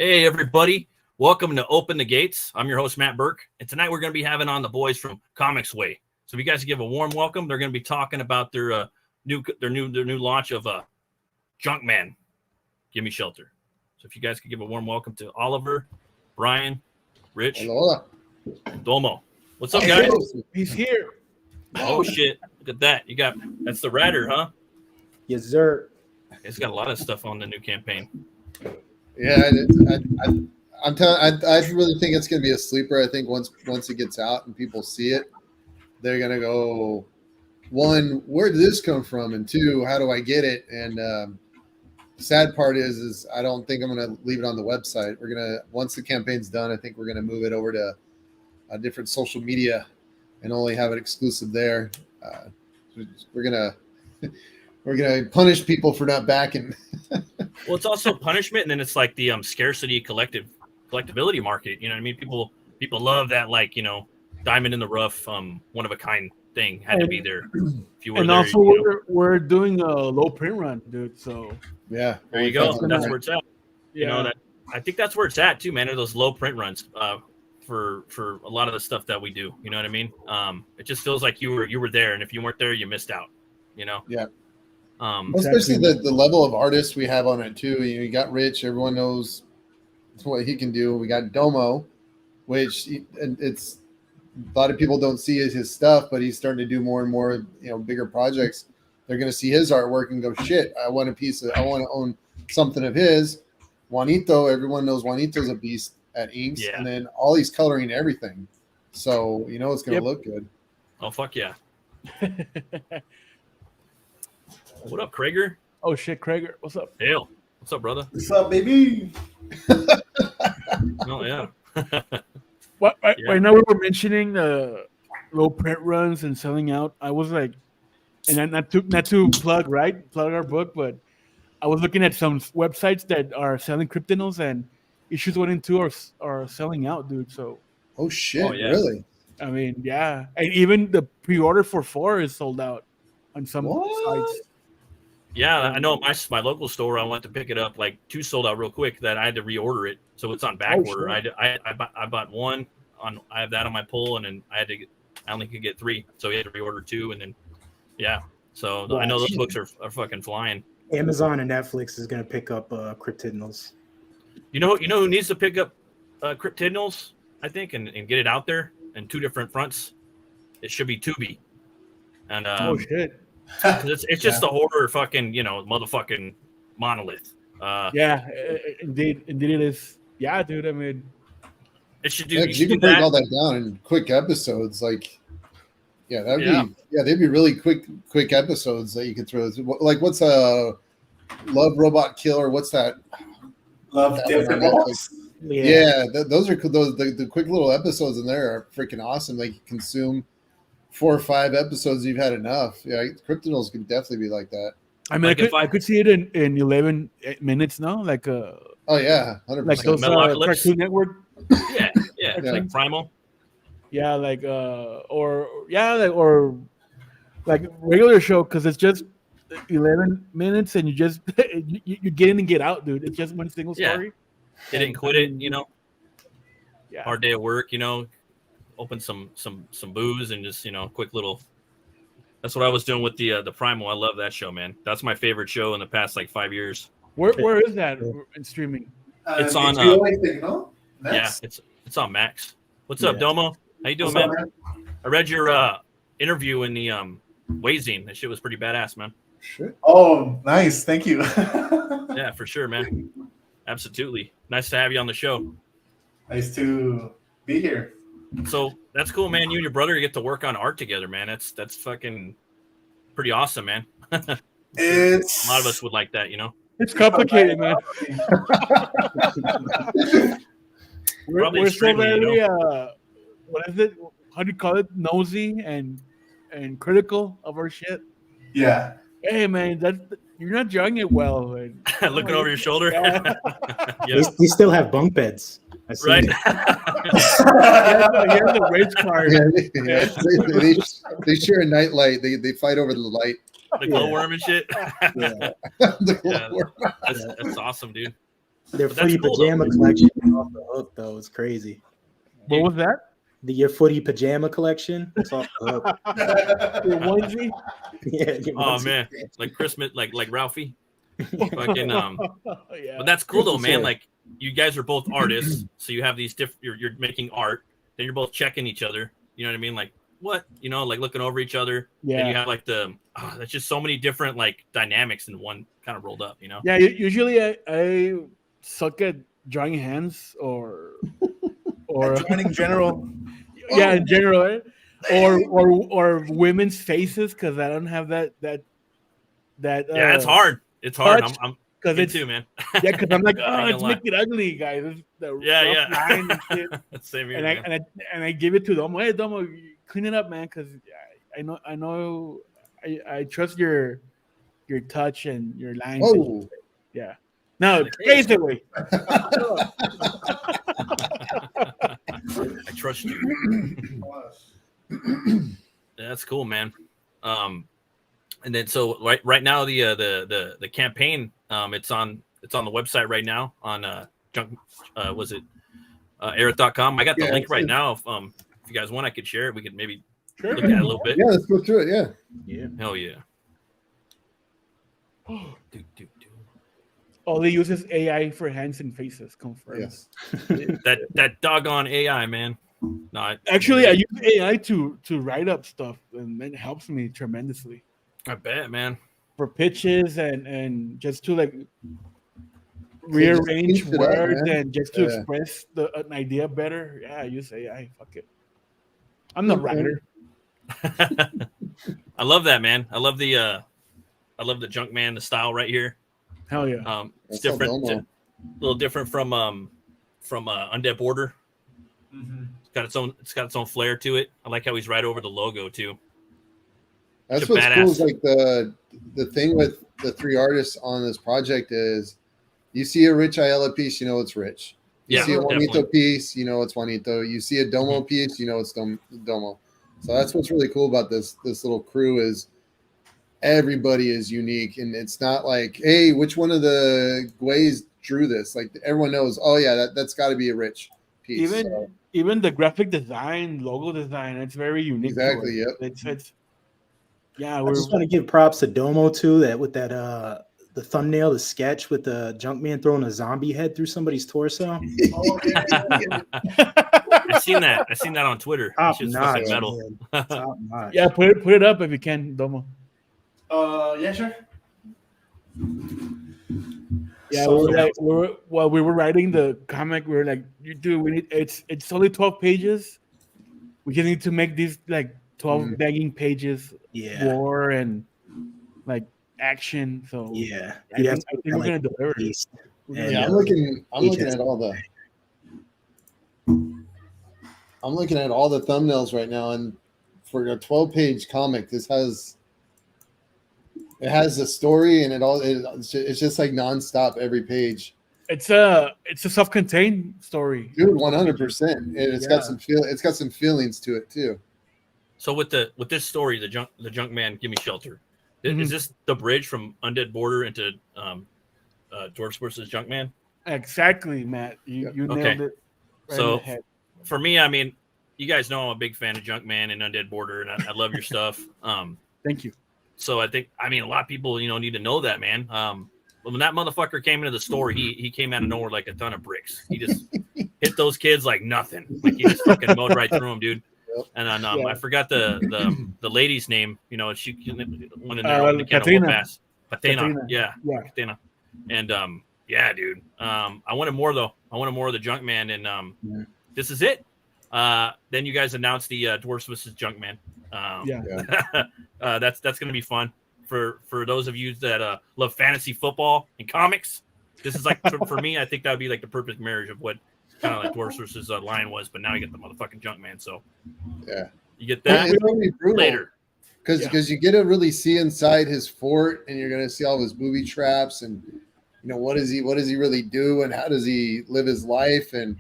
Hey, everybody. Welcome to Open the Gates. I'm your host, Matt Burke. And tonight we're going to be having on the boys from Comics Way. So if you guys give a warm welcome, they're going to be talking about their new launch of Junkman Gimmie Shelter. So if you guys could give a warm welcome to Oliver, Brian, Rich, Hola. and Domo. What's up, guys? He's here. Oh, shit. Look at that. That's the Radder, huh? Yes, sir. It's got a lot of stuff on the new campaign. Yeah, I'm telling. I really think it's going to be a sleeper. I think once it gets out and people see it, they're going to go, one, where did this come from, and two, how do I get it? And the sad part is I don't think I'm going to leave it on the website. We're gonna, once the campaign's done, I think we're going to move it over to a different social media and only have it exclusive there. We're gonna punish people for not backing. Well, it's also punishment, and then it's like the scarcity collectability market. You know what I mean? People love that, like, diamond in the rough, one of a kind thing had to be there. If you were and there, also we're doing a low print run, dude. So Yeah, there you go. That's where it's at. yeah, I think that's where it's at too, man. Are those low print runs for a lot of the stuff that we do? You know what I mean? It just feels like you were there, and if you weren't there, you missed out. Yeah. Especially the level of artists we have on it too. You got Rich, everyone knows what he can do. We got Domo, which it's a lot of people don't see his stuff, but he's starting to do more and more, bigger projects. They're going to see his artwork and go, shit, I want to own something of his. Juanito, everyone knows Juanito's a beast at inks, and then all he's coloring everything. So, it's going to look good. Oh, fuck yeah. What up, Krager? Oh shit, Krager, what's up? Hale, what's up, brother? What's up, baby? Oh yeah. Right now we were mentioning the low print runs and selling out. I was like, and not to plug our book, but I was looking at some websites that are selling Cryptinals, and issues 1 and 2 are selling out, dude. So oh shit, really? I mean, yeah, and even the pre-order for 4 is sold out on some sites. Yeah, I know my local store, I went to pick it up, like 2 sold out real quick that I had to reorder it. So it's on back order. I bought 1 I have that on my pull, and then I only could get 3. So we had to reorder 2, and then so I know those books are fucking flying. Amazon and Netflix is going to pick up Cryptidnals. You know who needs to pick up Cryptidnals, I think, and get it out there in 2 different fronts? It should be Tubi. And oh shit. It's just the horror fucking, motherfucking monolith. Indeed it is. Yeah, dude. I mean, it should do. You can break all that down in quick episodes. Like, they'd be really quick episodes that you could throw. Like, what's Love, Robot, Kill, or what's that? Love Different Balls. Yeah, those are the quick little episodes in there are freaking awesome. Like, you consume 4 or 5 episodes, you've had enough. Yeah, Cryptinals could definitely be like that. I mean, I could see it in 11 minutes now, like oh yeah, 100%. Like those Cartoon Network. Yeah, it's like Primal. Yeah, or regular show, because it's just 11 minutes and you just you get in and get out, dude. It's just one single story. They didn't quit it, Yeah. Hard day at work, open some booze and just quick little. That's what I was doing with the Primal. I love that show, man. That's my favorite show in the past 5 years. Where is that in streaming? It's on it's on Max. What's up, Domo? How you doing, man? I read your interview in the Wayzine. That shit was pretty badass, man. Sure. Oh, nice. Thank you. Yeah, for sure, man. Absolutely. Nice to have you on the show. Nice to be here. So that's cool, man. You and your brother get to work on art together, man. That's fucking pretty awesome, man. It's a lot of us would like that, It's complicated, man. we're so very what is it? How do you call it? Nosy and critical of our shit. Yeah. Hey, man, you're not doing it well. Looking over your shoulder. Yeah. We still have bunk beds. Right. He has a race car. They share a night light. They fight over the light. The glowworm and shit. The glowworm. That's awesome, dude. Their But that's footy cool, though. pajama collection is off the hook, though. It's crazy. What was that? Your footy pajama collection. It's off the hook. Your onesie? Yeah. Oh man, like Christmas, like Ralphie. Fucking Yeah. But that's cool though, Christmas man. hair. Like you guys are both artists, so you have these different. You're making art, then you're both checking each other. You know what I mean? Like what? You know, like looking over each other. Yeah. And you have like that's just so many different like dynamics in one kind of rolled up. You know? Yeah, usually I suck at drawing hands or Drawing in general. yeah, in general, right? or women's faces because I don't have that Yeah, it's hard. It's hard. touch, I'm because me it's too, man. yeah, because I'm like, oh, Ain't it's gonna lie. make it ugly, guys. It's the Yeah, rough line and shit. Same here, and man. I give it to Domo. Hey, Domo, clean it up, man, because I know I trust your touch and your lines. Oh, Yeah. No, Like, hey. face away. I trust you. That's cool, man. And then so right now the campaign it's on the website right now on was it Aerith.com. I got the link right now. If you guys want, I could share it. We could maybe look at it a little bit. yeah, let's go through it. Yeah. Yeah. Hell yeah. All they use is AI for hands and faces. Confirmed. Yes. That doggone AI, man. No, Actually, I use AI to write up stuff, and it helps me tremendously I bet, man. for pitches and just to like rearrange speeds it up, words man. and just to Yeah. express an idea better. Yeah, I use AI. Fuck it. I'm the writer. I love that, man. I love the Junkman, the style right here. Hell yeah. It's That's different, Domo. a little different from Undead Border. Mhm. It's got its own flair to it. I like how he's right over the logo too. That's It's a what's cool. badass. Is like the thing with the three artists on this project is, you see a Rich Ayala piece, you know it's Rich. You Yeah, see a Juanito definitely. piece, you know it's Juanito. You see a Domo piece, you know it's Domo. So that's what's really cool about this little crew is everybody is unique, and it's not like, hey, which one of the Guays drew this? Like everyone knows, oh yeah, that's got to be a Rich piece. So, Even the graphic design, logo design, it's very unique. to Exactly, it. yep. It's yeah. I just want to give props to Domo too. That with that the thumbnail, the sketch with the Junkman throwing a zombie head through somebody's torso. Oh, yeah. I seen that on Twitter. That Top shit's notch, fucking metal. man. Top notch. Yeah, put it up if you can, Domo. Yeah, sure. Yeah, So- while we were writing the comic, we were like, we need it's only 12 pages. We just need to make these like 12 begging pages, Yeah. war and like action. So Yeah. I think we're gonna deliver it. Beast. We're And, gonna yeah, I'm looking at all the thumbnails right now, and for a 12-page comic, it has a story, and it's just like nonstop every page. It's a self-contained story. Dude, 100%, and it's got some feelings to it too. So with this story, the Junkman Gimmie Shelter, Mhm. is this the bridge from Undead Border into Dwarfs versus Junkman? Exactly, Matt. You nailed Okay. it. Right in So the head. for me, I mean, you guys know I'm a big fan of Junkman and Undead Border, and I love your stuff. Thank you. So I think, I mean, a lot of people, need to know that, man. When that motherfucker came into the store, he came out of nowhere like a ton of bricks. He just hit those kids like nothing. Like he just fucking mowed right through them, dude. Yep. And then Yeah. I forgot the lady's name. She went in there opened a can of Katrina. whoop ass. Patina. Katrina. Yeah. Yeah. Patina. And yeah, dude. I wanted more though. I wanted more of the Junkman, and this is it. Then you guys announced the Dwarfs vs. Junkman. That's gonna be fun for those of you that love fantasy football and comics. This is like for me, I think that would be like the perfect marriage of what kind of like Dwarfs versus Lion was, but now you get the motherfucking Junkman. So Yeah, you get that it's gonna be brutal later. because you get to really see inside his fort, and you're gonna see all his booby traps, and what does he really do, and how does he live his life, and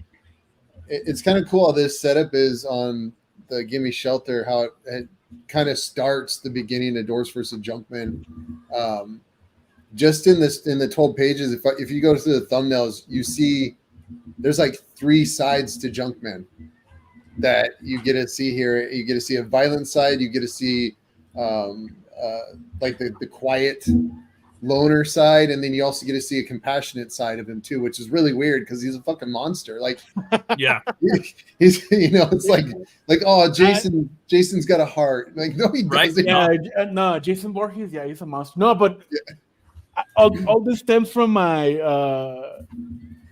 it's kind of cool how this setup is on the Gimmie Shelter, how it kind of starts the beginning of Dwarfs versus Junkman. just in the 12 pages, if you go through the thumbnails, you see there's like 3 sides to Junkman that you get to see here. You get to see a violent side. You get to see like the quiet loner side, and then you also get to see a compassionate side of him too, which is really weird because he's a fucking monster. Like, Yeah, he's it's like oh, Jason's got a heart. Like, no, he doesn't. Yeah, no, Jason Voorhees, yeah, he's a monster. No, but all this stems from my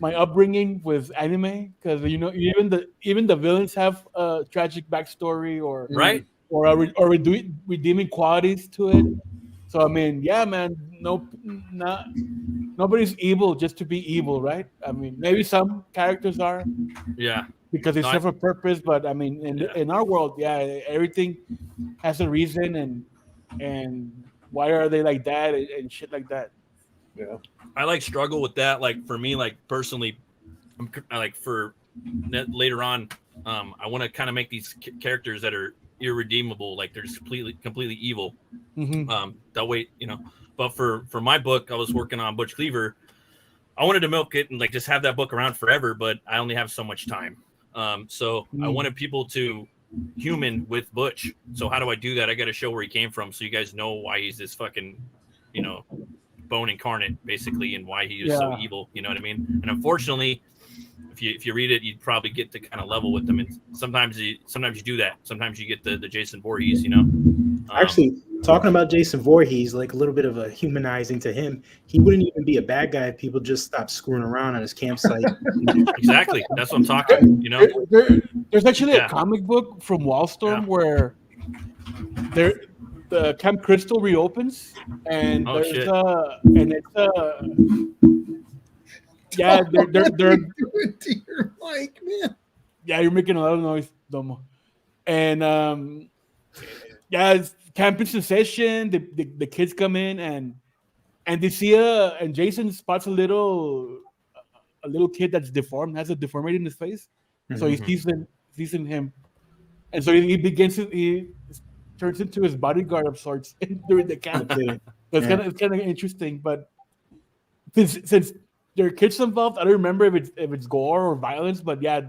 my upbringing with anime, because even the villains have a tragic backstory or right. or redeeming qualities to it. So I mean, yeah, man, nobody's evil just to be evil, right? I mean, maybe some characters are Yeah, because they serve a purpose, but I mean, in our world, yeah, everything has a reason, and why are they like that and shit like that. Yeah. I like struggle with that. Like for me, like personally, I like for later on, I want to kind of make these characters that are irredeemable, like they're just completely evil. Mm-hmm. That way, But for my book, I was working on Butch Cleaver. I wanted to milk it and like just have that book around forever, but I only have so much time. So I wanted people to human with Butch. So how do I do that? I got to show where he came from, so you guys know why he's this fucking, bone incarnate, basically, and why he is so evil. You know what I mean? And unfortunately, if you read it, you'd probably get to kind of level with them. And sometimes you do that. Sometimes you get the Jason Voorhees. Actually, talking about Jason Voorhees, like a little bit of a humanizing to him. He wouldn't even be a bad guy if people just stopped screwing around on his campsite. Exactly. That's what I'm talking. There's actually a comic book from Wallstorm where the Camp Crystal reopens, and they're to your mic, man. Yeah, you're making a lot of noise, Domo. And it's campus session. The kids come in and they see and Jason spots a little kid that's deformed, has a deformity in his face. Mm-hmm. So he sees in him, and so he turns into his bodyguard of sorts during the camp. So it's kind of interesting, but since there are kids involved, I don't remember if it's gore or violence, but I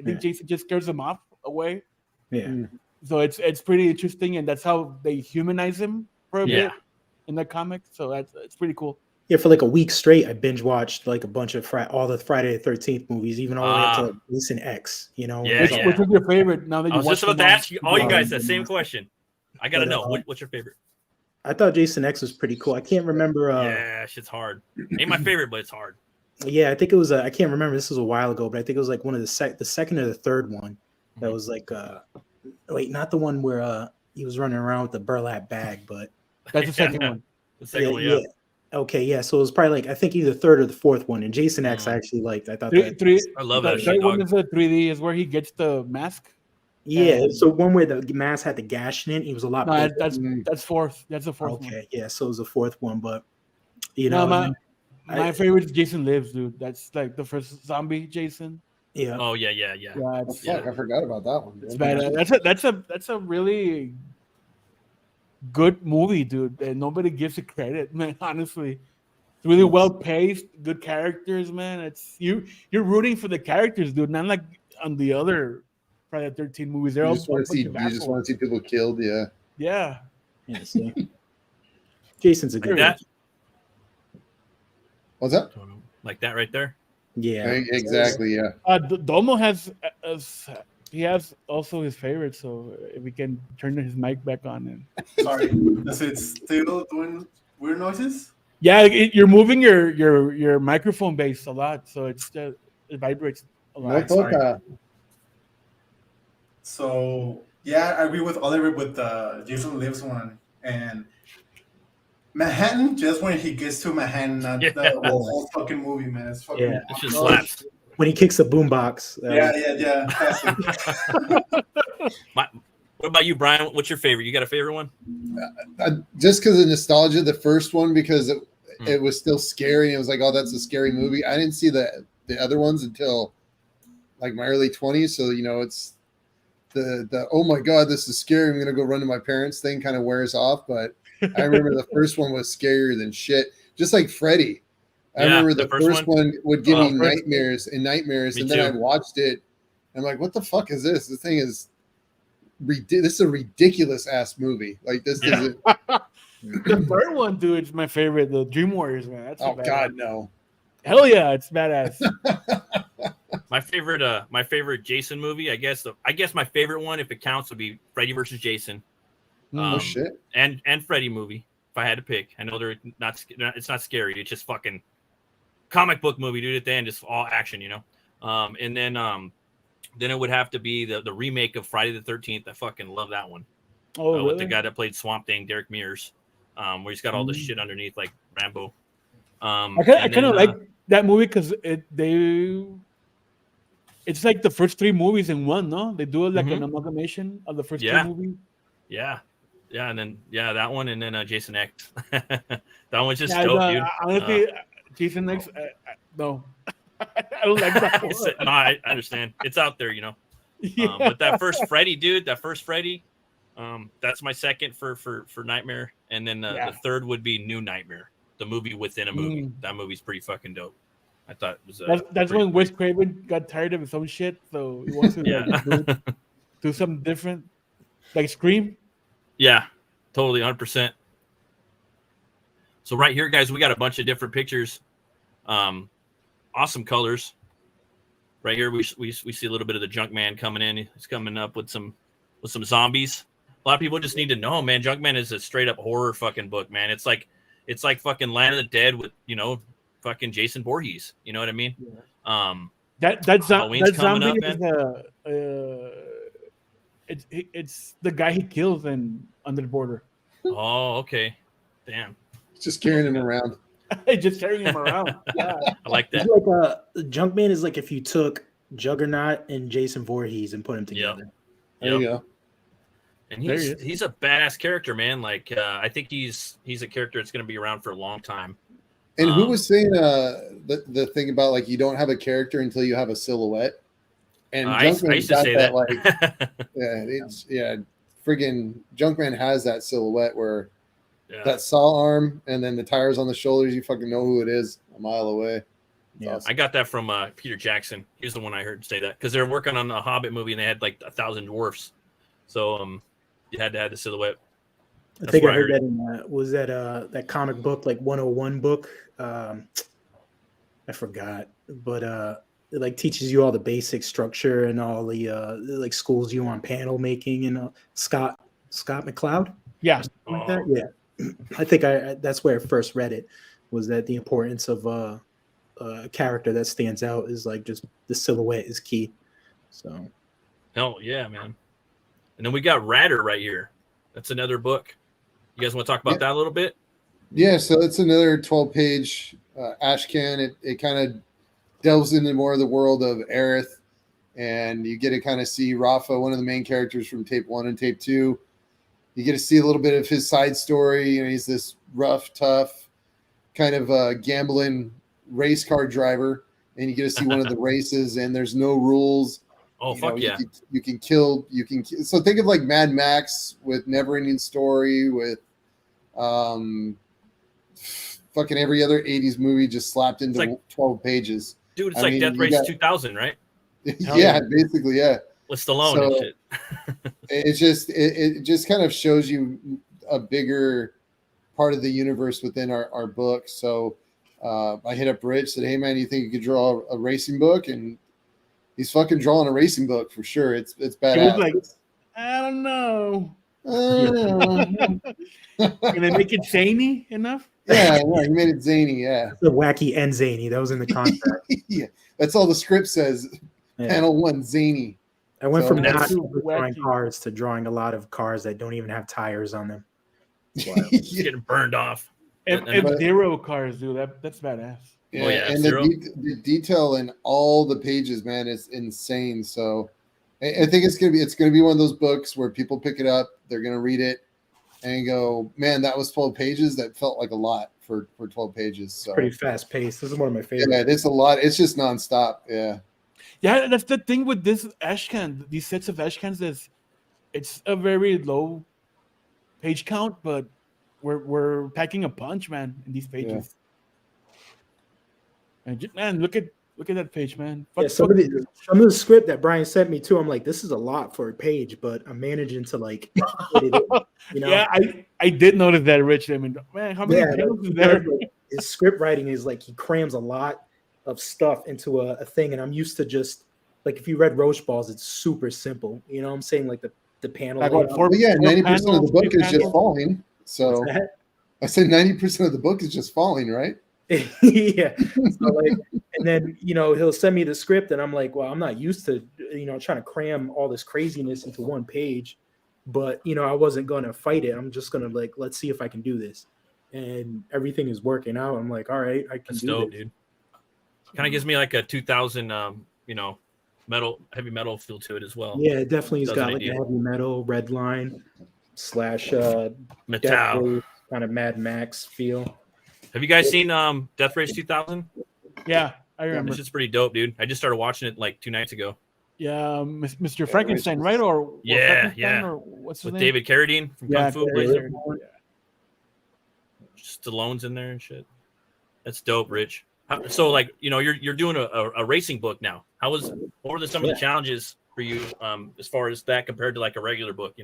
think Jason just scares them off away. Yeah. So it's pretty interesting, and that's how they humanize him for a bit in the comic. So it's pretty cool. Yeah, for like a week straight, I binge watched like a bunch of all the Friday the 13th movies, even all the way up to like Jason X. Which was your favorite? Now that I was just about to ask you, all you guys that same question. I gotta know what's your favorite. I thought Jason X was pretty cool. I can't remember. Shit's hard. Ain't my favorite, but it's hard. Yeah, I think it was. I can't remember. This was a while ago, but I think it was like one of the second or the third one that was like. Wait, not the one where he was running around with the burlap bag, but that's the second one. The second one, yeah. Okay, yeah. So it was probably like I think either third or the fourth one. And Jason X, I actually liked. I thought I love that. The one is a 3D, is where he gets the mask. Yeah, so one where the mask had the gash in it, he was a lot. No, that's fourth. That's the fourth. Okay, yeah. So it was the fourth one, but my favorite is Jason Lives, dude. That's like the first zombie Jason. Yeah. Oh yeah. I forgot about that one. It's bad. That's a really good movie, dude, and nobody gives it credit, man. Honestly, it's really well paced, good characters, man. It's you're rooting for the characters, dude. Not like on the other Friday the 13th movies. You just want to see people killed, yeah. Yeah. Jason's a good guy. What's that? Like that right there. Yeah, exactly. Yeah. Domo has also his favorite. So if we can turn his mic back on. And sorry, is it still doing weird noises? Yeah, you're moving your microphone base a lot, so it vibrates a lot. So I agree with Oliver with the Jason Lives one, and Manhattan, just when he gets to Manhattan, not the whole fucking movie, man. It's fucking it just slaps. When he kicks the boombox. What about you, Brian? What's your favorite? You got a favorite one? Just because of nostalgia, the first one, because it was still scary. And it was like, oh, that's a scary movie. I didn't see the other ones until like my early 20s. So, it's the oh my God, this is scary, I'm going to go run to my parents thing kind of wears off. But I remember the first one was scarier than shit, just like Freddy. I remember the first one would give me first- nightmares, and Me then too. I watched it. I'm like, what the fuck is this? This thing is this is a ridiculous ass movie. Like this Yeah. isn't. The third one, dude, is my favorite. The Dream Warriors, man. That's Oh a badass. God, no. Hell yeah, it's badass. My favorite Jason movie, I guess my favorite one, if it counts, would be Freddy versus Jason. Oh shit. And Freddy movie, if I had to pick. I know it's not scary. It's just fucking comic book movie, dude. At the end, just all action, you know. And then it would have to be the remake of Friday the 13th. I fucking love that one. Oh, really? With the guy that played Swamp Thing, Derek Mears, where he's got all the shit underneath like Rambo. I kind of like that movie because it's like the first three movies in one, no? They do it like an amalgamation of the first three movies. Yeah, and then that one, and then Jason X. That one's just dope, dude. Honestly, Jason X, no, I don't like that one. No, I understand. It's out there, you know. Yeah. But that first Freddy, dude, that's my second for Nightmare, and then the third would be New Nightmare, the movie within a movie. That movie's pretty fucking dope. I thought it was. That's when Wes Craven got tired of his own shit, so he wants to do something different, like Scream. Yeah, totally, 100%. So right here, guys, we got a bunch of different pictures. Awesome colors. Right here, we see a little bit of the Junkman coming in. He's coming up with some zombies. A lot of people just need to know, man. Junkman is a straight up horror fucking book, man. It's like fucking Land of the Dead with fucking Jason Voorhees. You know what I mean? Yeah. That zombie is it's the guy he kills in Under the Border. Oh, okay. Damn. Just carrying him around. Just carrying him around. Yeah. I like that. It's like Junkman is like if you took Juggernaut and Jason Voorhees and put them together. There you go. And he's a badass character, man. Like I think he's a character that's going to be around for a long time. And who was saying the thing about like you don't have a character until you have a silhouette? And I used to say that. Like, friggin' Junkman has that silhouette where that saw arm and then the tires on the shoulders. You fucking know who it is a mile away. Yeah, awesome. I got that from Peter Jackson. He's the one I heard say that because they're working on a Hobbit movie and they had like 1,000 dwarfs, so you had to have the silhouette. I think I heard that in was that comic book like 101 book. I forgot, but it like teaches you all the basic structure and all the like schools you on panel making and Scott McCloud. Yeah, like that. Yeah, I think that's where I first read it. Was that the importance of a character that stands out is like just the silhouette is key. So, hell yeah, man. And then we got Radder right here. That's another book. You guys want to talk about that a little bit? Yeah, so it's another 12-page ashcan. It kind of delves into more of the world of Aerith, and you get to kind of see Rafa, one of the main characters from tape 1 and tape 2. You get to see a little bit of his side story. You know, he's this rough, tough, kind of gambling race car driver, and you get to see one of the races, and there's no rules. Oh, fuck yeah. You can kill. So think of like Mad Max with Never Ending Story with fucking every other 80s movie just slapped into like 12 pages. Dude, it's like Death Race 2000, right? Yeah, basically, yeah. With Stallone and shit. it just kind of shows you a bigger part of the universe within our book. So I hit up Rich, said, hey man, you think you could draw a racing book? And he's fucking drawing a racing book for sure. It's badass. He was like, I don't know. Can I make it zany enough? Yeah, he made it zany. Yeah, the wacky and zany. That was in the contract. Yeah, that's all the script says. Yeah. Panel 1, zany. I went from not drawing cars to drawing a lot of cars that don't even have tires on them. Getting burned off. Zero cars, dude. That's badass. Yeah, and the detail in all the pages, man, is insane. So I think it's gonna be one of those books where people pick it up, they're gonna read it, and go, man, that was 12 pages. That felt like a lot for 12 pages. So pretty fast paced. This is one of my favorites. Yeah, it's a lot. It's just nonstop. Yeah. Yeah, that's the thing with this ashcan. These sets of ashcans is it's a very low page count, but we're packing a punch, man, in these pages. And man, look at that page, man. Yeah, some of the script that Brian sent me too, I'm like, this is a lot for a page, but I'm managing to like fit it in, you know? Yeah, I did notice that, Rich. I mean, man, how many panels is there? His script writing is like he crams a lot of stuff into a thing, and I'm used to just like if you read Roach Balls, it's super simple. You know what I'm saying? Like the panel. Like 90% of the book is just falling. So I said 90% of the book is just falling, right? Yeah. So like, and then he'll send me the script, and I'm like, well, I'm not used to trying to cram all this craziness into one page, but I wasn't gonna fight it. I'm just gonna like, let's see if I can do this, and everything is working out. I'm like, all right, I can do dope, this. Dude. Kind of gives me like a 2000 heavy metal feel to it as well. Yeah, it definitely has got like a heavy metal red line / metal kind of Mad Max feel. Have you guys seen Death Race 2000? Yeah, I remember. This is pretty dope, dude. I just started watching it like 2 nights ago. Yeah, Mr. Frankenstein, right? Or yeah. Or what's his with name? David Carradine from Kung Fu. Stallone's in there and shit. That's dope, Rich. So like you're doing a racing book now. What were some of the challenges for you as far as that compared to like a regular book?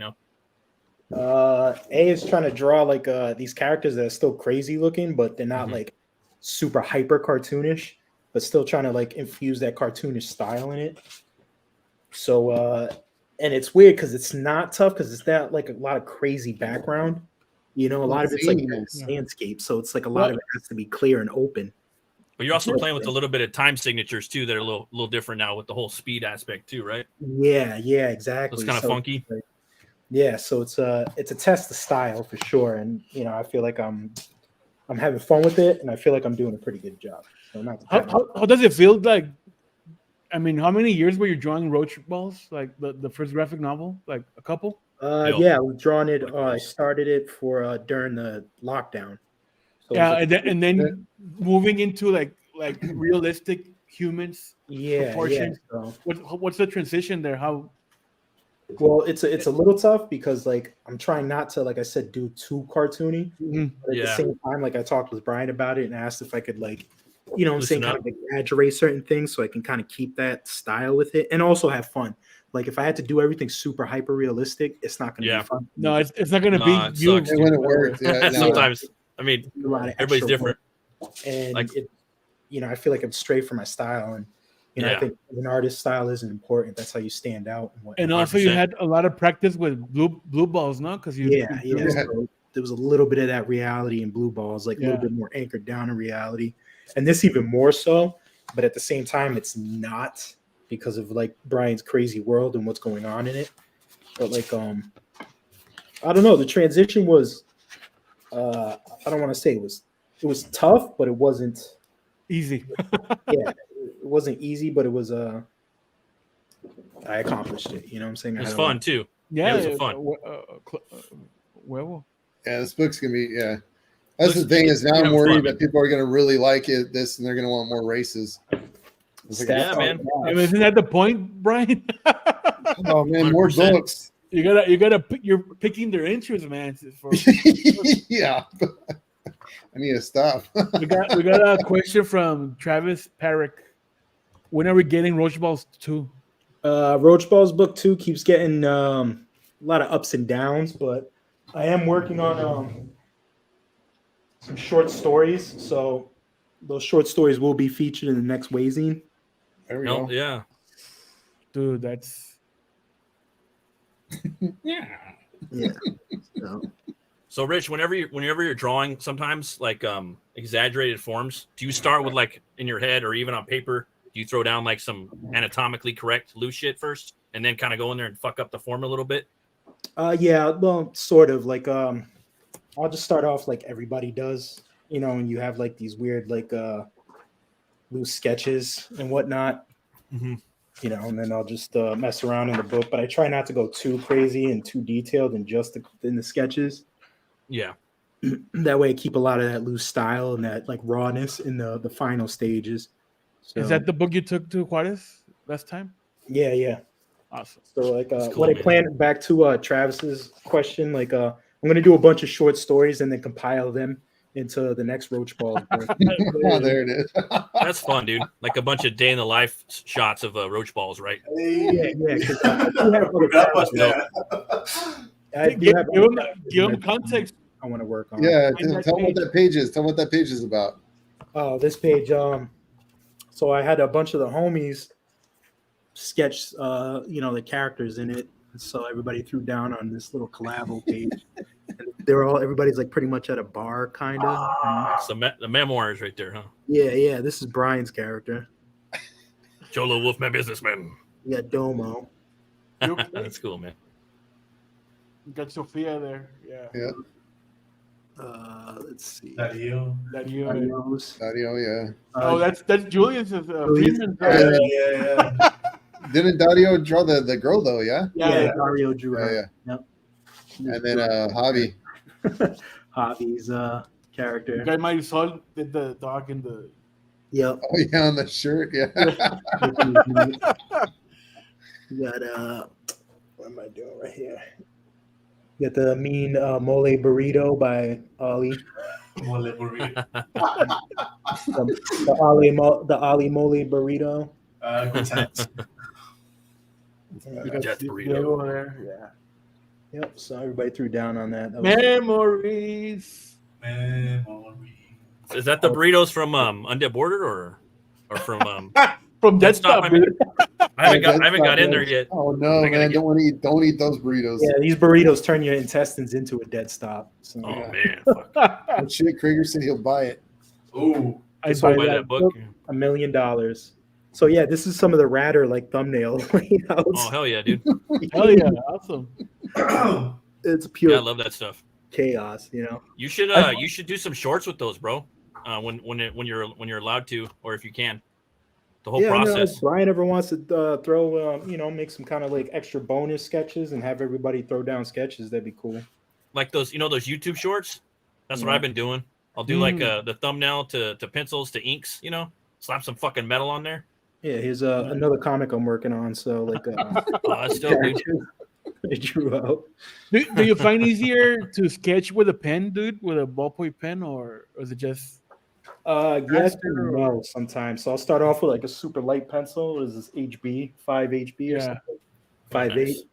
A is trying to draw like these characters that are still crazy looking, but they're not like super hyper cartoonish, but still trying to like infuse that cartoonish style in it. So and it's weird because it's not tough because it's not like a lot of crazy background. A lot of it's like landscape, so it's like a lot of it has to be clear and open. But you're also playing with a little bit of time signatures too that are a little different now with the whole speed aspect too, right? Yeah, exactly. So it's kind of funky. Yeah, so it's a test of style for sure, and I feel like I'm having fun with it, and I feel like I'm doing a pretty good job. So how does it feel like? I mean, how many years were you drawing Roach Balls? Like the first graphic novel, like a couple? Yeah, we've drawn it. I started it for during the lockdown. So and then moving into like realistic humans. Proportions. So. What's the transition there? How? Well, it's a little tough because like I'm trying not to, like I said, do too cartoony. But at the same time, like I talked with Brian about it and asked if I could like, I'm saying, kind of exaggerate certain things so I can kind of keep that style with it and also have fun. Like if I had to do everything super hyper realistic, it's not going to be fun. No, it's not going to be you. When it works, sometimes. I mean, everybody's different. And like I feel like I'm straight for my style, and I think an artist's style isn't important. That's how you stand out. And also, 100%. You had a lot of practice with blue balls, no? Because So there was a little bit of that reality in blue balls, like a little bit more anchored down in reality, and this even more so. But at the same time, it's not because of like Brian's crazy world and what's going on in it. But like, I don't know. The transition was, I don't want to say it was tough, but it wasn't easy. It wasn't easy, but it was I accomplished it. You know what I'm saying? It was fun too. Yeah, it was fun. Yeah, this book's gonna be That's the thing is now I'm worried that people are gonna really like this and they're gonna want more races. Man. I mean, isn't that the point, Brian? Oh man, 100%. More books. You're picking their interest, man. Yeah. I need to stop. we got a question from Travis Parrick. When are we getting Roach Balls 2? Roach Balls book 2 keeps getting a lot of ups and downs, but I am working on some short stories. So those short stories will be featured in the next Wayzine. There we go. Yeah. Dude, that's yeah. So Rich, whenever you're drawing, sometimes like exaggerated forms, do you start with like in your head or even on paper? Do you throw down like some anatomically correct loose shit first, and then kind of go in there and fuck up the form a little bit? Yeah, well, sort of. Like I'll just start off like everybody does, and you have like these weird like loose sketches and whatnot. Mm-hmm. And then I'll just mess around in the book, but I try not to go too crazy and too detailed in in the sketches. Yeah. That way I keep a lot of that loose style and that like rawness in the final stages. So, is that the book you took to Juarez last time? Yeah. Awesome. So like cool, what I planned, back to Travis's question, like I'm going to do a bunch of short stories and then compile them into the next roach ball. Oh, there it is. That's fun, dude. Like a bunch of day in the life shots of roach balls, right? Yeah. Because I do have other Forgot characters. that. I do have other give them characters context. I want to work on. Yeah, Find that tell them what page. that page is. Tell them what that page is about. Oh, this page. So I had a bunch of the homies sketch, the characters in it. So everybody threw down on this little collabo page. And everybody's like pretty much at a bar, kind of. It's the memoirs right there, huh? Yeah. This is Brian's character. Cholo Wolfman businessman. You got Domo. That's cool, man. You got Sophia there. Yeah. Let's see. Dario. Adios. Dario, yeah. Oh, that's Julius' Freeman. Yeah. Didn't Dario draw the girl though? Yeah. Yeah, Dario drew Yeah, her. yeah. Yep. And then Javi. Javi's character. Guy Marisol did the dog in the. Yep. Oh yeah, on the shirt. Yeah. You got what am I doing right here? You got the mean mole burrito by Ali. Mole burrito. The Ali mole burrito. Good times. You got Death Diego burrito. there. Yeah. Yep. So everybody threw down on that. Memories. Is that the burritos from Undead Border or from From Dead Stop, Stop, I mean- dude. I haven't got in there yet. Oh no, I gotta man! get- Don't eat those burritos. Yeah, these burritos turn your intestines into a dead stop. So, Oh Yeah. man, fuck. Oh, shit, Krieger said he'll buy it. Ooh. I'd Buy buy that that. book. $1 million. So yeah, this is some of the Radder like thumbnail layouts. Oh hell yeah, dude. Hell yeah, awesome. It's pure Yeah, I love that stuff. chaos, You should do some shorts with those, bro. When you're allowed to, or if you can. The whole I know, process. if Brian ever wants to throw, make some kind of like extra bonus sketches and have everybody throw down sketches, that'd be cool. Like those YouTube shorts. That's what Yeah. I've been doing. I'll do like the thumbnail to pencils to inks. Slap some fucking metal on there. Yeah, here's another comic I'm working on. So like, Oh, that's still good. I drew out. Do you find easier to sketch with a pen, dude, with a ballpoint pen, or is it just? Yes Faster and no sometimes. So I'll start off with like a super light pencil. What is this HB 5 HB or Yeah. something? 5.8. Nice.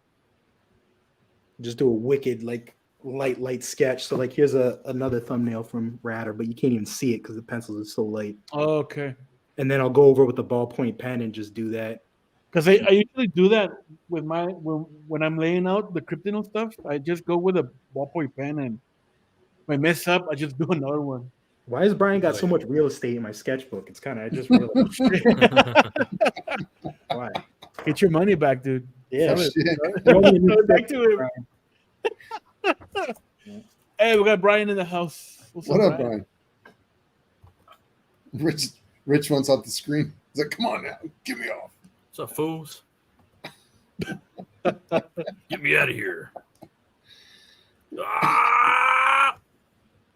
Just do a wicked like light sketch. So like here's another thumbnail from Radder, but you can't even see it because the pencils are so light. Oh, okay. And then I'll go over with the ballpoint pen and just do that. Because I usually do that with when I'm laying out the Kryptonite stuff. I just go with a ballpoint pen, and if I mess up, I just do another one. Why has Brian got so much real estate in my sketchbook? It's kind of I just realized. Why? Get your money back, dude. Yeah. Oh, shit. Back to it. Hey, we got Brian in the house. What's What up, Brian? Rich wants off the screen. He's like, come on now, get me off. What's up, fools? Get me out of here. Ah!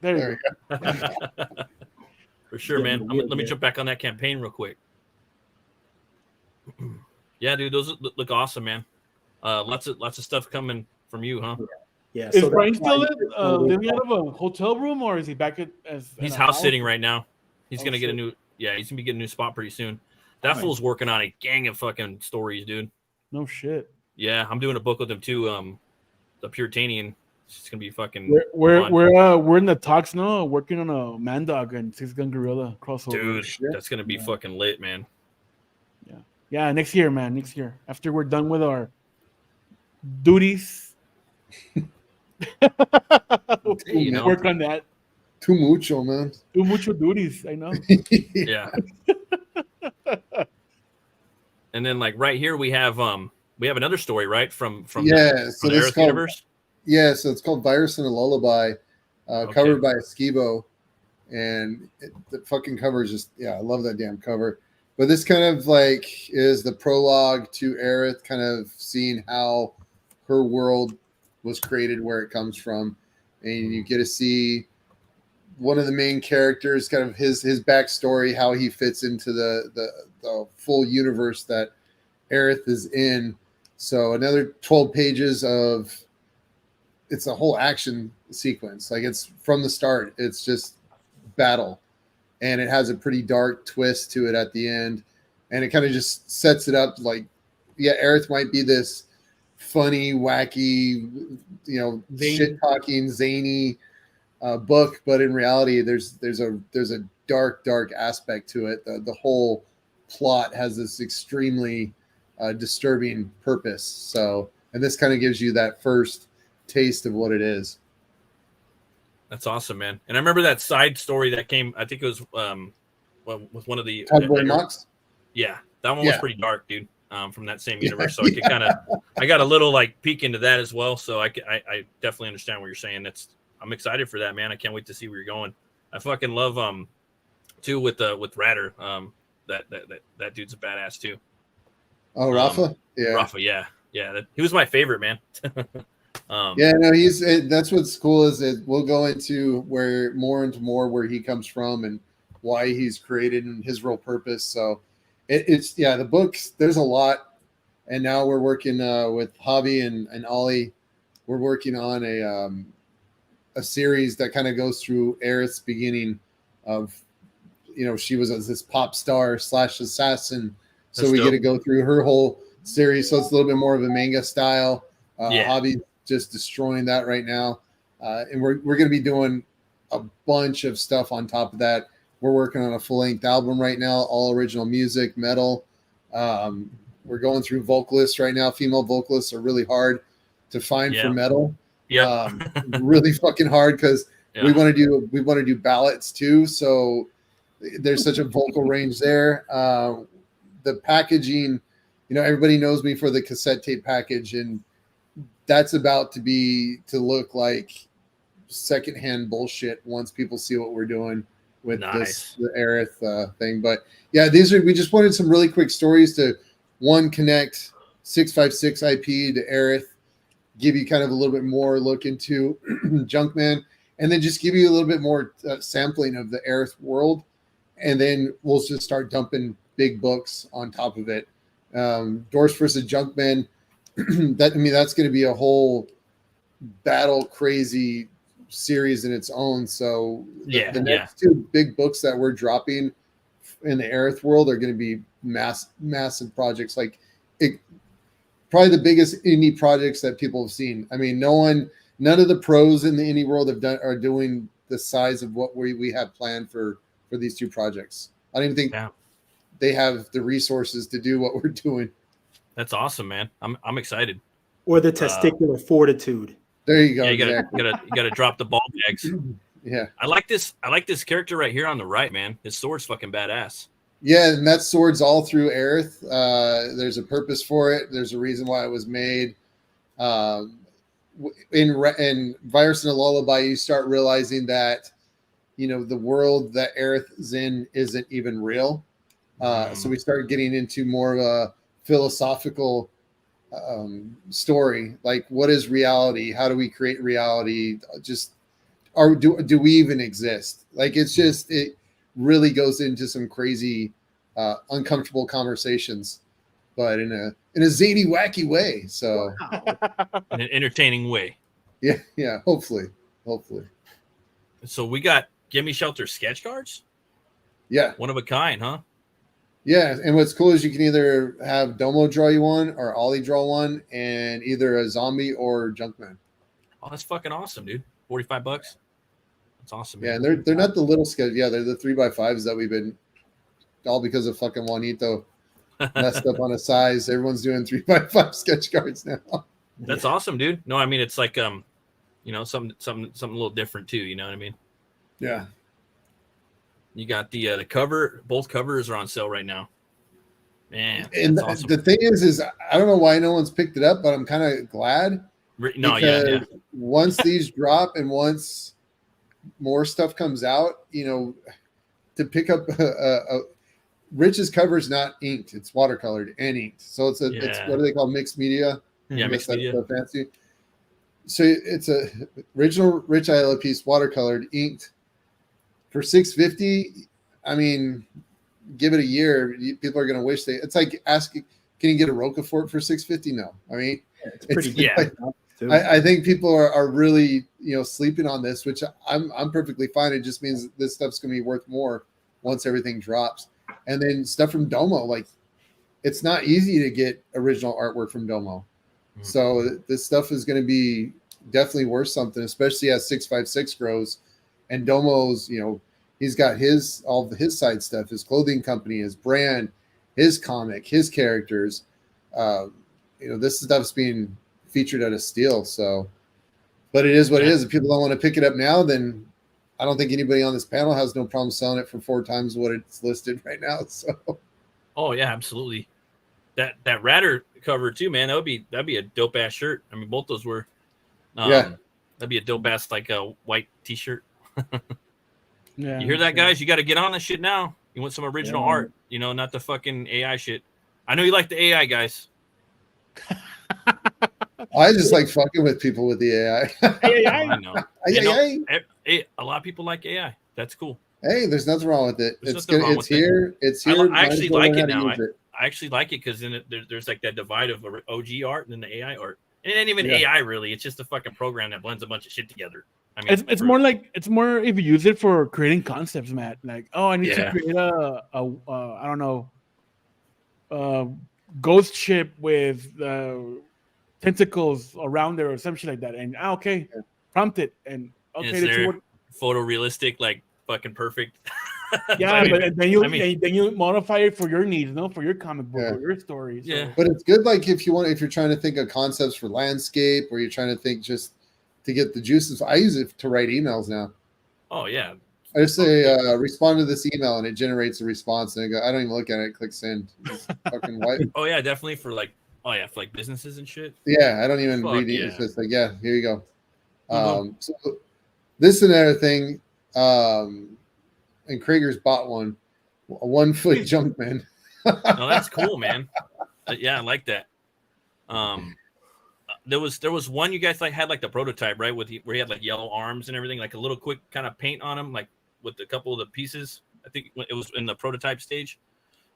There There you we go. go. For sure, man. Let me jump back on that campaign real quick. Yeah, dude, those look awesome, man. Lots of stuff coming from you, huh? Yeah. Is so Brian that's why- still living out of a hotel room, or is he back at as in He's a house sitting right now. He's Oh, gonna get a shit. new. Yeah, he's gonna be getting a new spot pretty soon. That Nice. fool's working on a gang of fucking stories, dude. No shit. Yeah, I'm doing a book with him too. The Puritanian. It's gonna be fucking. We're fun. we're in the talks now, working on a Man Dog and 6-Gun Gorilla crossover. Dude, that's gonna be fucking lit, man. Yeah, next year, man. Next year, after we're done with our duties, You know. work on that. Too mucho, man. Too mucho duties. I know. Yeah. And then like right here we have another story, right? From Yeah, so the this is Aerith called universe. so it's called Virus and a Lullaby, covered by Skibo, and the fucking cover is just I love that damn cover. But this kind of like is the prologue to Aerith, kind of seeing how her world was created, where it comes from, and you get to see one of the main characters, kind of his backstory, how he fits into the full universe that Aerith is in. So another 12 pages of it's a whole action sequence. Like it's from the start. It's just battle, and it has a pretty dark twist to it at the end, and it kind of just sets it up like, yeah, Aerith might be this funny, wacky, shit talking, zany book, but in reality, there's a dark aspect to it. The whole plot has this extremely disturbing purpose. So, and this kind of gives you that first taste of what it is. That's awesome, man. And I remember that side story that came, I think it was with one of the Mox. Yeah, that one was pretty dark, dude. From that same universe, so I could I got a little like peek into that as well. So I definitely understand what you're saying. I'm excited for that, man. I can't wait to see where you're going. I fucking love too with Ratter. That dude's a badass too. Oh, Rafa? Rafa, yeah. He was my favorite, man. That's what's cool is that we'll go into more where he comes from and why he's created and his real purpose. So it's the books, there's a lot. And now we're working with Javi and Ollie. We're working on a series that kind of goes through Aerith's beginning of, she was this pop star / assassin. So That's we dope. get to go through her whole series. So it's a little bit more of a manga style. Javi's just destroying that right now. And we're going to be doing a bunch of stuff on top of that. We're working on a full-length album right now, all original music, metal. We're going through vocalists right now. Female vocalists are really hard to find for metal. Yeah, really fucking hard because we want to do ballads too. So there's such a vocal range there. The packaging, everybody knows me for the cassette tape package, and that's about to look like secondhand bullshit once people see what we're doing with the Aerith thing. But yeah, we just wanted some really quick stories to connect 656 IP to Aerith, give you kind of a little bit more look into Junkman, and then just give you a little bit more sampling of the Aerith world. And then we'll just start dumping big books on top of it. Doors versus Junkman. That's going to be a whole battle crazy series in its own. So the next two big books that we're dropping in the Aerith world are going to be massive projects. Like probably the biggest indie projects that people have seen. I mean, none of the pros in the indie world are doing the size of what we have planned for these two projects. I don't even think they have the resources to do what we're doing. That's awesome, man. I'm excited. Or the testicular fortitude. There you go. Yeah, you gotta drop the ball bags. Yeah. I like this character right here on the right, man. His sword's fucking badass. Yeah, and that sword's all through Aerith. There's a purpose for it. There's a reason why it was made. In Virus and a Lullaby, you start realizing that the world that Aerith is in isn't even real. So we start getting into more of a philosophical story, like what is reality? How do we create reality? Do we even exist? Like it really goes into some crazy, uncomfortable conversations, but in a zany, wacky way. So in an entertaining way. Yeah. Hopefully. So we got Gimme Shelter sketch cards. Yeah, one of a kind, huh? Yeah, and what's cool is you can either have Domo draw you one or Ollie draw one, and either a zombie or Junkman. Oh, that's fucking awesome, dude. $45. That's awesome. Yeah, man. And they're not the little sketch. Yeah, they're the 3x5s that we've been all because of fucking Juanito messed up on a size. Everyone's doing 3x5 sketch cards now. That's awesome, dude. No, I mean it's like something a little different too. You know what I mean? Yeah. You got the cover. Both covers are on sale right now. Man, and awesome. The thing is I don't know why no one's picked it up, but I'm kind of glad. Once these drop and once more stuff comes out, to pick up Rich's cover is not inked; it's watercolored and inked. So it's what do they call mixed media? Yeah, mixed media. Fancy. So it's a original Rich Ayala piece, watercolored, inked. For $650, I mean, give it a year. People are going to wish it's like asking, can you get a Roquefort for $650? No, I mean, it's pretty. I think people are really sleeping on this, which I'm perfectly fine. It just means this stuff's gonna be worth more once everything drops. And then stuff from Domo, like it's not easy to get original artwork from Domo. So this stuff is going to be definitely worth something, especially as 656 grows. And Domo's, he's got all of his side stuff, his clothing company, his brand, his comic, his characters. This stuff's being featured at a steal. So, but it is what it is. If people don't want to pick it up now, then I don't think anybody on this panel has no problem selling it for 4 times what it's listed right now. So, oh yeah, absolutely. That Ratter cover too, man. That'd be a dope ass shirt. I mean, both those were. That'd be a dope ass like a white T-shirt. Yeah, you hear that, guys? You got to get on this shit now. You want some original art, not the fucking AI shit. I know you like the AI, guys. I just like fucking with people with the AI. I know. A lot of people like AI. That's cool. Hey, there's nothing wrong with it. It's good. It's here. It's here. I actually like it now. I actually like it because then there's like that divide of OG art and then the AI art. And it ain't even AI really. It's just a fucking program that blends a bunch of shit together. I mean, it's more if you use it for creating concepts, Matt. Like, I need to create a I don't know, ghost ship with tentacles around there or some shit like that. And prompt it and it's photorealistic, like fucking perfect. Yeah, but then you modify it for your needs, for your comic book or your story. So. Yeah, but it's good. Like if you're trying to think of concepts for landscape, or you're trying to think just to get the juices. I use it to write emails now. Oh yeah. I just say respond to this email, and it generates a response. And I don't even look at it. Click send. It's fucking white. Oh yeah, definitely for like businesses and shit. Yeah, I don't even read it. It's just like here you go. So this is another thing. And Krager's bought a 1-foot Junkman. No, that's cool, man. I like that. There was one you guys had like the prototype, right? Where he had like yellow arms and everything, like a little quick kind of paint on him, like with a couple of the pieces. I think it was in the prototype stage.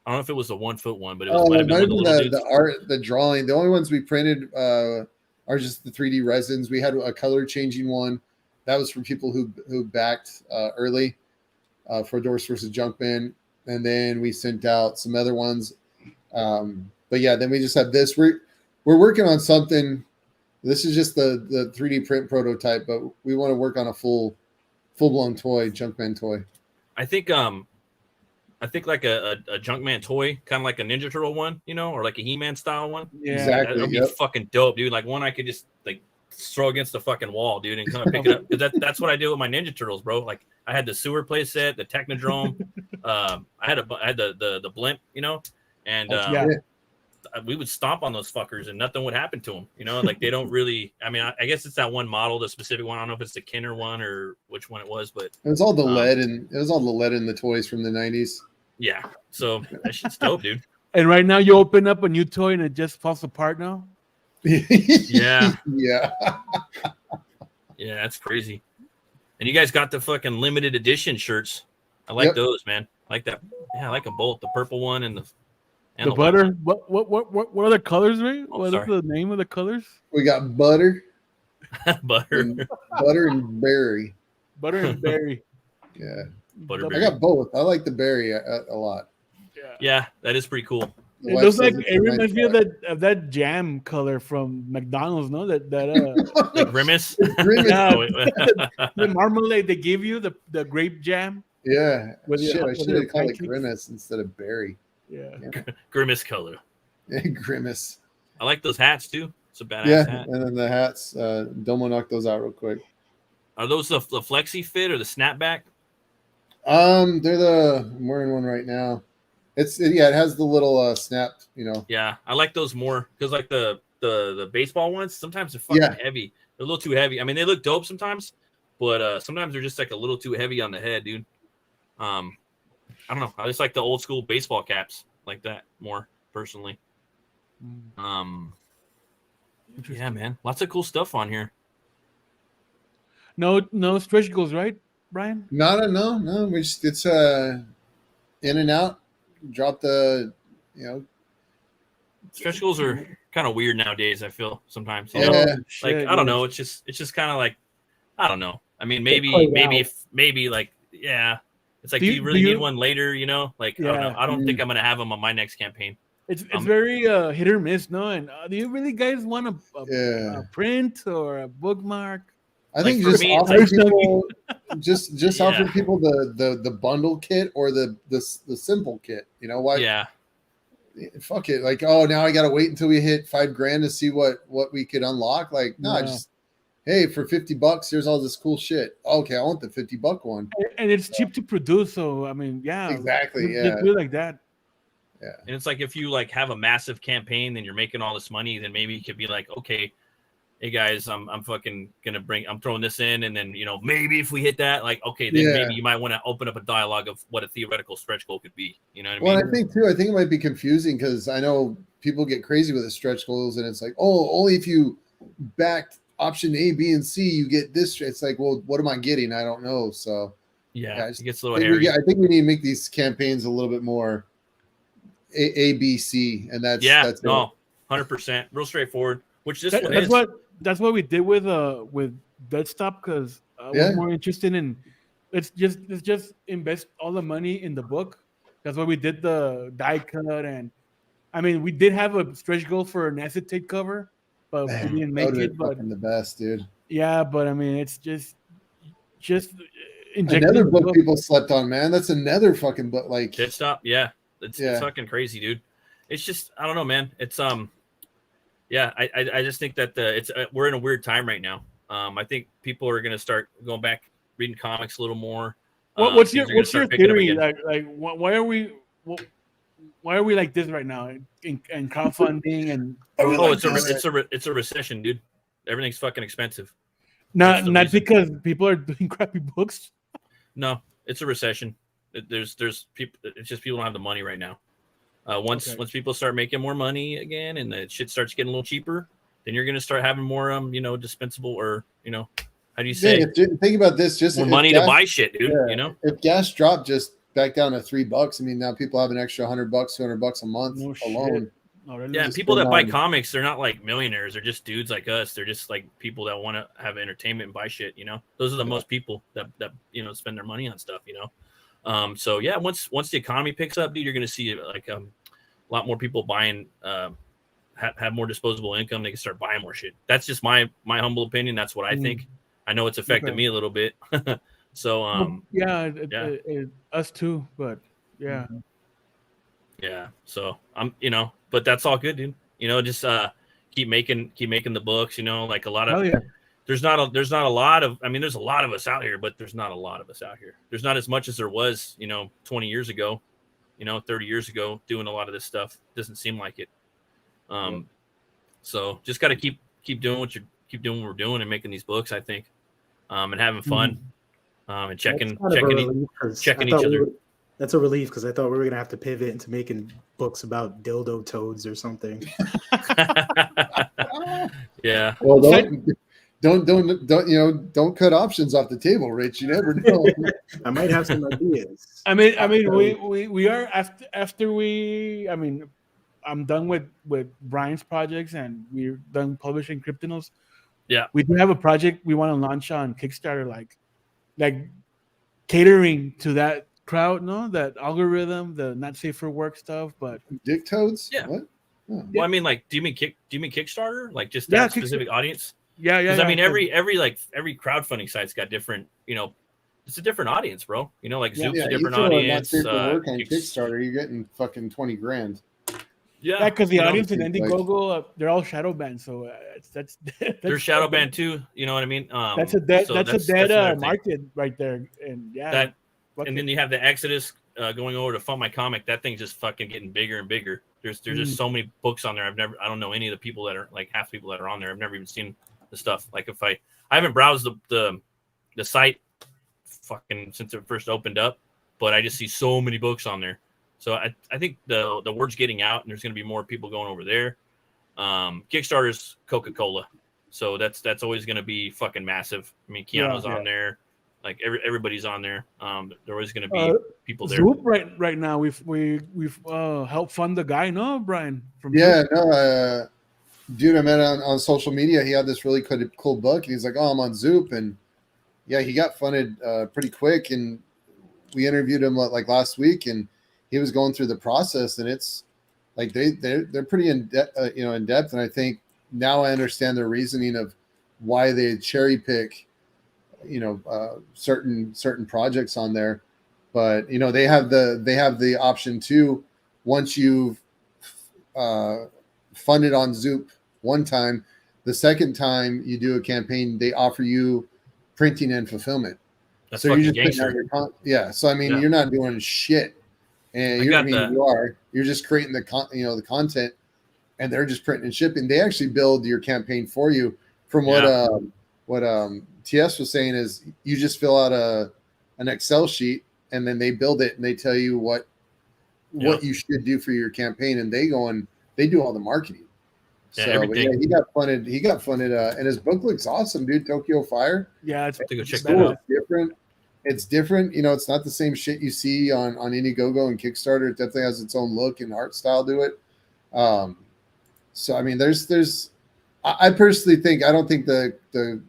I don't know if it was the 1-foot one, but it was the art, the drawing. The only ones we printed are just the 3D resins. We had a color changing one that was for people who backed early. For Doris versus Junkman, and then we sent out some other ones. But then we just have this. We're working on something. This is just the 3D print prototype, but we want to work on a full-blown toy, Junkman toy. I think like a Junkman toy, kind of like a Ninja Turtle one, or like a He-Man style one. Yeah, exactly. That'd be fucking dope, dude. Like one I could just like throw against the fucking wall, dude, and kind of pick it up. Because that's what I do with my Ninja Turtles, bro. Like I had the sewer play set, the Technodrome. I had the blimp, and we would stomp on those fuckers and nothing would happen to them. Like they don't really. I mean, I guess it's that one model, the specific one. I don't know if it's the Kenner one or which one it was, but it was all the lead and it was all the lead in the toys from the 90s. Yeah, so that shit's dope, dude. And right now you open up a new toy and it just falls apart now. Yeah. Yeah, that's crazy. And you guys got the fucking limited edition shirts. I like those, man. I like that. Yeah, I like them both. The purple one and the butter. What are the colors, man? What is the name of the colors? We got butter. Butter and berry. Butter and berry. Yeah. Butterberry. I got both. I like the berry a lot. Yeah, that is pretty cool. It looks like it reminds me of that jam color from McDonald's, no? The Grimace. The marmalade they give you, the grape jam. Yeah. I should have called it Grimace instead of berry. Yeah. Grimace color. Yeah, Grimace. I like those hats too. It's a badass hat. And then the hats. Domo knocked those out real quick. Are those the flexi fit or the snapback? I'm wearing one right now. It has the little snap, Yeah, I like those more because like the baseball ones, sometimes they're fucking heavy. They're a little too heavy. I mean, they look dope sometimes, but sometimes they're just like a little too heavy on the head, dude. I don't know. I just like the old school baseball caps like that more personally. Yeah, man, lots of cool stuff on here. No stretch goals, right, Brian? No. It's in and out. Drop the, stretch goals are kind of weird nowadays. I feel sometimes, you Yeah. know, Shit, like I don't know. It's just kind of like I don't know. I mean, maybe like yeah. It's like, do you really need one later? You know, like I don't know. I don't think I'm gonna have them on my next campaign. It's very hit or miss, no? And do you really guys want a print or a bookmark? I think for just me, offer people just offer Yeah. people the bundle kit or the simple kit. You know why? Yeah. Fuck it. Like, oh, now I gotta wait until we hit $5,000 to see what we could unlock. Like, no, just hey, for $50, here's all this cool shit. Okay, I want the $50 one. And it's cheap to produce, so I mean, yeah, exactly. Let's do it like that. Yeah. And it's like if you like have a massive campaign, then you're making all this money, then maybe you could be like, okay, hey guys, I'm fucking gonna I'm throwing this in, and then you know maybe if we hit that, like okay, then maybe you might want to open up a dialogue of what a theoretical stretch goal could be. You know what I mean? Well, I think it might be confusing because I know people get crazy with the stretch goals, and it's like, oh, only if you backed option A, B, and C, you get this. It's like, well, what am I getting? I don't know. So it gets a little hairy. I think we need to make these campaigns a little bit more A, B, C, and that's 100%, real straightforward. Which that's what we did with Dead Stop, because I was more interested in let's just invest all the money in the book. That's why we did the die cut, and I mean we did have a stretch goal for an acetate cover, but we didn't make it. But the best, dude. Yeah, but I mean it's just another book people slept on, man. That's another fucking book. Like Dead Stop, it's fucking crazy, dude. It's just I don't know, man. It's Yeah, I just think that we're in a weird time right now. I think people are going to start going back reading comics a little more. What's your theory? Like why are we like this right now in crowdfunding and it's a recession, dude. Everything's fucking expensive. Not because people are doing crappy books. No, it's a recession. There's people. It's just people don't have the money right now. Once people start making more money again and the shit starts getting a little cheaper, then you're gonna start having more dispensable or how do you say? Think about this, just more money to buy shit, dude. If gas dropped just back down to $3, I mean now people have an extra $100, $200 a month alone. People that buy comics, they're not like millionaires. They're just dudes like us. They're just like people that want to have entertainment and buy shit. Those are the most people that spend their money on stuff. So yeah, once the economy picks up, dude, you're gonna see like a lot more people buying, have more disposable income. They can start buying more shit. That's just my humble opinion. That's what I think. I know it's affected me a little bit. So us too. But yeah. So I'm but that's all good, dude. Just keep making the books. Like a lot of. There's not a lot of. I mean, there's a lot of us out here, but there's not a lot of us out here. There's not as much as there was, 20 years ago, 30 years ago, doing a lot of this stuff. Doesn't seem like it. So just got to keep doing what we're doing and making these books, I think, and having fun, and checking each other. That's a relief because I thought we were gonna have to pivot into making books about dildo toads or something. Yeah. Well, don't cut options off the table, Rich. You never know. I might have some ideas. I mean, we are after we. I mean, I'm done with Brian's projects and we're done publishing Cryptonos. Yeah, we do have a project we want to launch on Kickstarter, like catering to that crowd, that algorithm, the not safe for work stuff. But dick toads. Yeah. What? Oh. Well, I mean, like, do you mean Kickstarter? Like just that specific audience? Yeah. Because I mean, every crowdfunding site's got different. It's a different audience, bro. Like Zoom's a different audience. Not safe for work on Kickstarter, you're getting fucking $20,000. Yeah, because the audience in Indiegogo, they're all shadow banned, so that's they're shadow banned too. You know what I mean? That's a dead market right there, and and then you have the exodus going over to Fund My Comic. That thing's just fucking getting bigger and bigger. There's just so many books on there. I don't know any of the people that are like half the people that are on there. I've never even seen the stuff. Like if I haven't browsed the site fucking since it first opened up, but I just see so many books on there. So I think the word's getting out, and there's going to be more people going over there. Kickstarter's Coca-Cola, so that's always going to be fucking massive. I mean, Keanu's on there, Like everybody's on there. There always going to be people there. Zoop right now. We've helped fund the guy, no, Brian? From yeah, Zoop. no, dude I met on social media. He had this really cool book, and he's like, "Oh, I'm on Zoop," and yeah, he got funded pretty quick, and we interviewed him like last week, and he was going through the process, and it's like they're pretty in depth, and I think now I understand their reasoning of why they cherry pick, certain projects on there, but they have the option too. Once you've funded on Zoop one time, the second time you do a campaign, they offer you printing and fulfillment. That's so you're just gangster. putting out your so I mean, you're not doing shit, and you're just creating the the content, and they're just printing and shipping. They actually build your campaign for you. From what TS was saying is, you just fill out an Excel sheet, and then they build it, and they tell you what you should do for your campaign, and they go and they do all the marketing. Yeah, so everything. he got funded. And his book looks awesome, dude. Tokyo Fire. Yeah, it's to go check cool. that out. It's different. It's not the same shit you see on Indiegogo and Kickstarter. It definitely has its own look and art style to it. So I mean, there's. I personally think I don't think the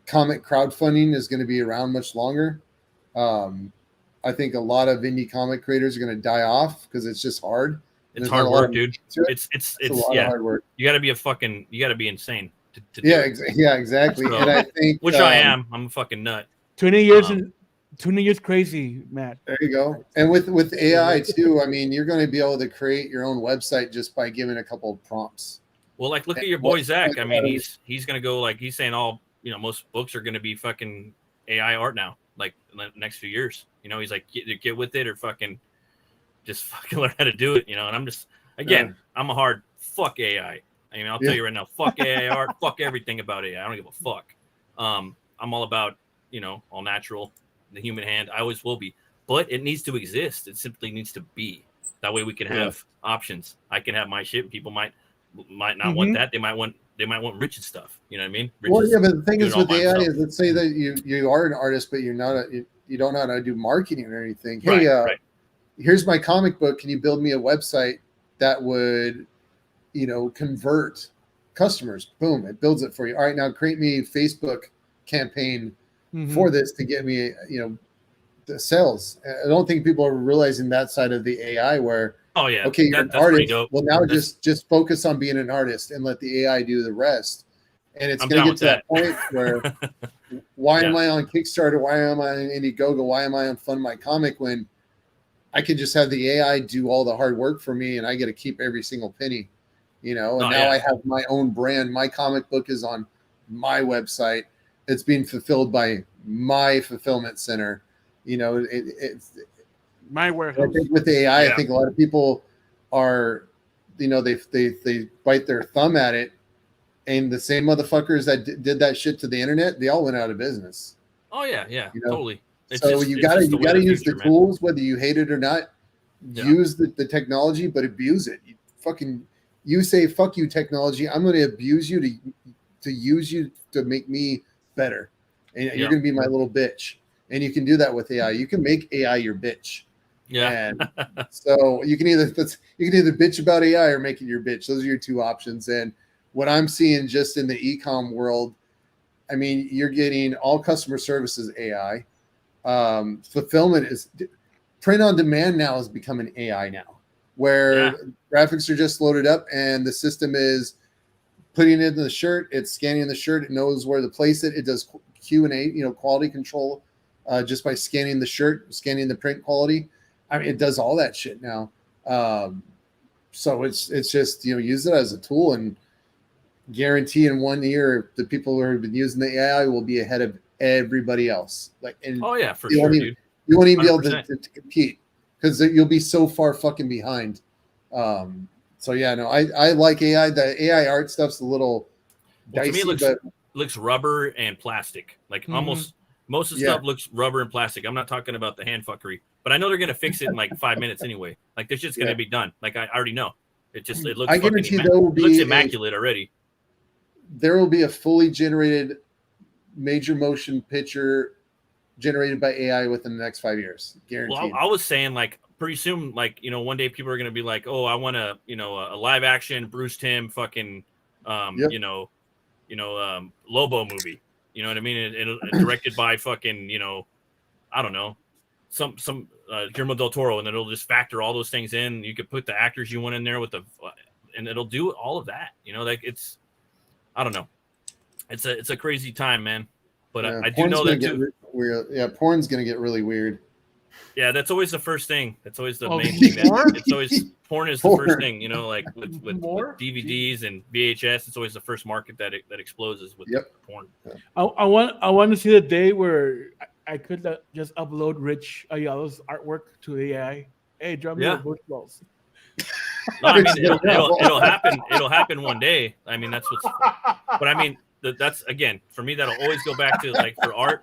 comic crowdfunding is going to be around much longer. I think a lot of indie comic creators are going to die off because it's just hard. It's hard work, dude. It's a lot of hard work. You got to be insane to do it. Exactly. So, and I think which I am. I'm a fucking nut. 20 years crazy, Matt. There you go. And with AI too, I mean, you're going to be able to create your own website just by giving a couple of prompts. Well, like look at your boy Zach. I mean, he's going to go like he's saying all most books are going to be fucking AI art now. Like in the next few years, he's like get with it or fucking just fucking learn how to do it, And I'm just I'm a hard fuck AI. I mean, I'll tell you right now, fuck AI art, fuck everything about AI. I don't give a fuck. I'm all about all natural, the human hand. I always will be, but it needs to exist. It simply needs to be. That way we can have options. I can have my shit. People might not want that. They might want Rich's stuff. You know what I mean? But the thing is with AI is, let's say that you are an artist, but you're not you don't know how to do marketing or anything. Hey, here's my comic book. Can you build me a website that would, convert customers? Boom, it builds it for you. All right, now create me a Facebook campaign for this to get me, the sales. I don't think people are realizing that side of the AI where, okay, you're an artist. Well, now just focus on being an artist and let the AI do the rest. And it's going to get to that point where why am I on Kickstarter? Why am I on Indiegogo? Why am I on Fund My Comic when I could just have the AI do all the hard work for me and I get to keep every single penny, And I have my own brand. My comic book is on my website. It's being fulfilled by my fulfillment center. It's my warehouse. I think with the AI, I think a lot of people are, they bite their thumb at it, and the same motherfuckers that did that shit to the internet, they all went out of business. Oh yeah, totally. You gotta use the tools, whether you hate it or not. Use the technology, but abuse it. You say fuck you technology. I'm going to abuse you to use you to make me better, and you're going to be my little bitch. And you can do that with AI. You can make AI your bitch. Yeah. And so you can either bitch about AI or make it your bitch. Those are your two options. And what I'm seeing just in the e-com world, I mean, you're getting all customer services AI. Fulfillment is print on demand now is becoming AI now, where graphics are just loaded up and the system is putting it in the shirt. It's scanning the shirt. It knows where to place it. It does Q&A, quality control, just by scanning the shirt, scanning the print quality. I mean, it does all that shit now. So it's just, use it as a tool and guarantee in 1 year the people who have been using the AI will be ahead of everybody else. For sure, dude. You won't even 100%. Be able to compete because you'll be so far fucking behind. I like AI. The AI art stuff's a little dicey, to me it looks rubber and plastic. Like almost most of the stuff looks rubber and plastic. I'm not talking about the hand fuckery, but I know they're gonna fix it in like 5 minutes anyway. Like this shit's gonna be done. Like I already know. It looks. I guarantee there will be immaculate already. There will be a fully generated major motion picture generated by AI within the next 5 years, guaranteed. Well, I was saying like pretty soon, like one day people are gonna be like, oh, I want a a live action Bruce Timm fucking Lobo movie. You know what I mean? And directed by fucking I don't know, some Guillermo del Toro, and it'll just factor all those things in. You could put the actors you want in there with and it'll do all of that. Like it's, I don't know, it's a crazy time, man. But I do know that too. Weird. Yeah, porn's gonna get really weird. Yeah, that's always the first thing. That's always the main thing. It's always porn is the first thing. Like with DVDs and VHS, it's always the first market that explodes is with porn. I want to see the day where I could just upload Rich Ayala's artwork to AI. Hey, draw me the bush balls. No, I mean it'll happen. It'll happen one day. I mean that's what's. But I mean that's again for me. That'll always go back to like for art.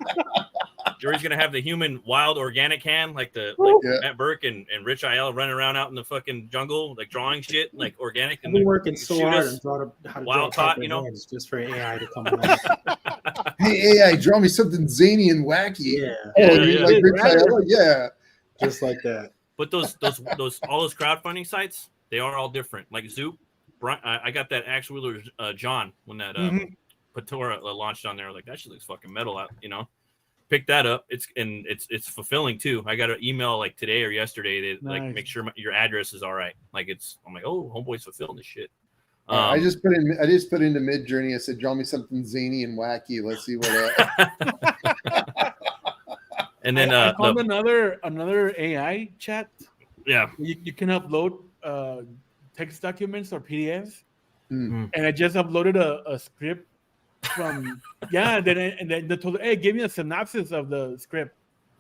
You're always gonna have the human wild organic hand, like Matt Burke and Rich Ayala running around out in the fucking jungle, like drawing shit, like organic. I've been working so hard and how to wild caught, just for AI to come along. Hey AI, draw me something zany and wacky. Yeah. Like Rich Ayala? Yeah. Just like that. But those all those crowdfunding sites, they are all different. Like Zoop, I got that Axe Wheeler John when that Patora launched on there. Like that shit looks fucking metal out, Pick that up. It's fulfilling too. I got an email like today or yesterday that like make sure your address is all right. Like I'm like, oh, homeboy's fulfilling this shit. I just put into Mid Journey. I said, draw me something zany and wacky. Let's see what. And then I found another AI chat. Yeah, you can upload text documents or PDFs, Mm. and I just uploaded a script from then they told, hey, give me a synopsis of the script.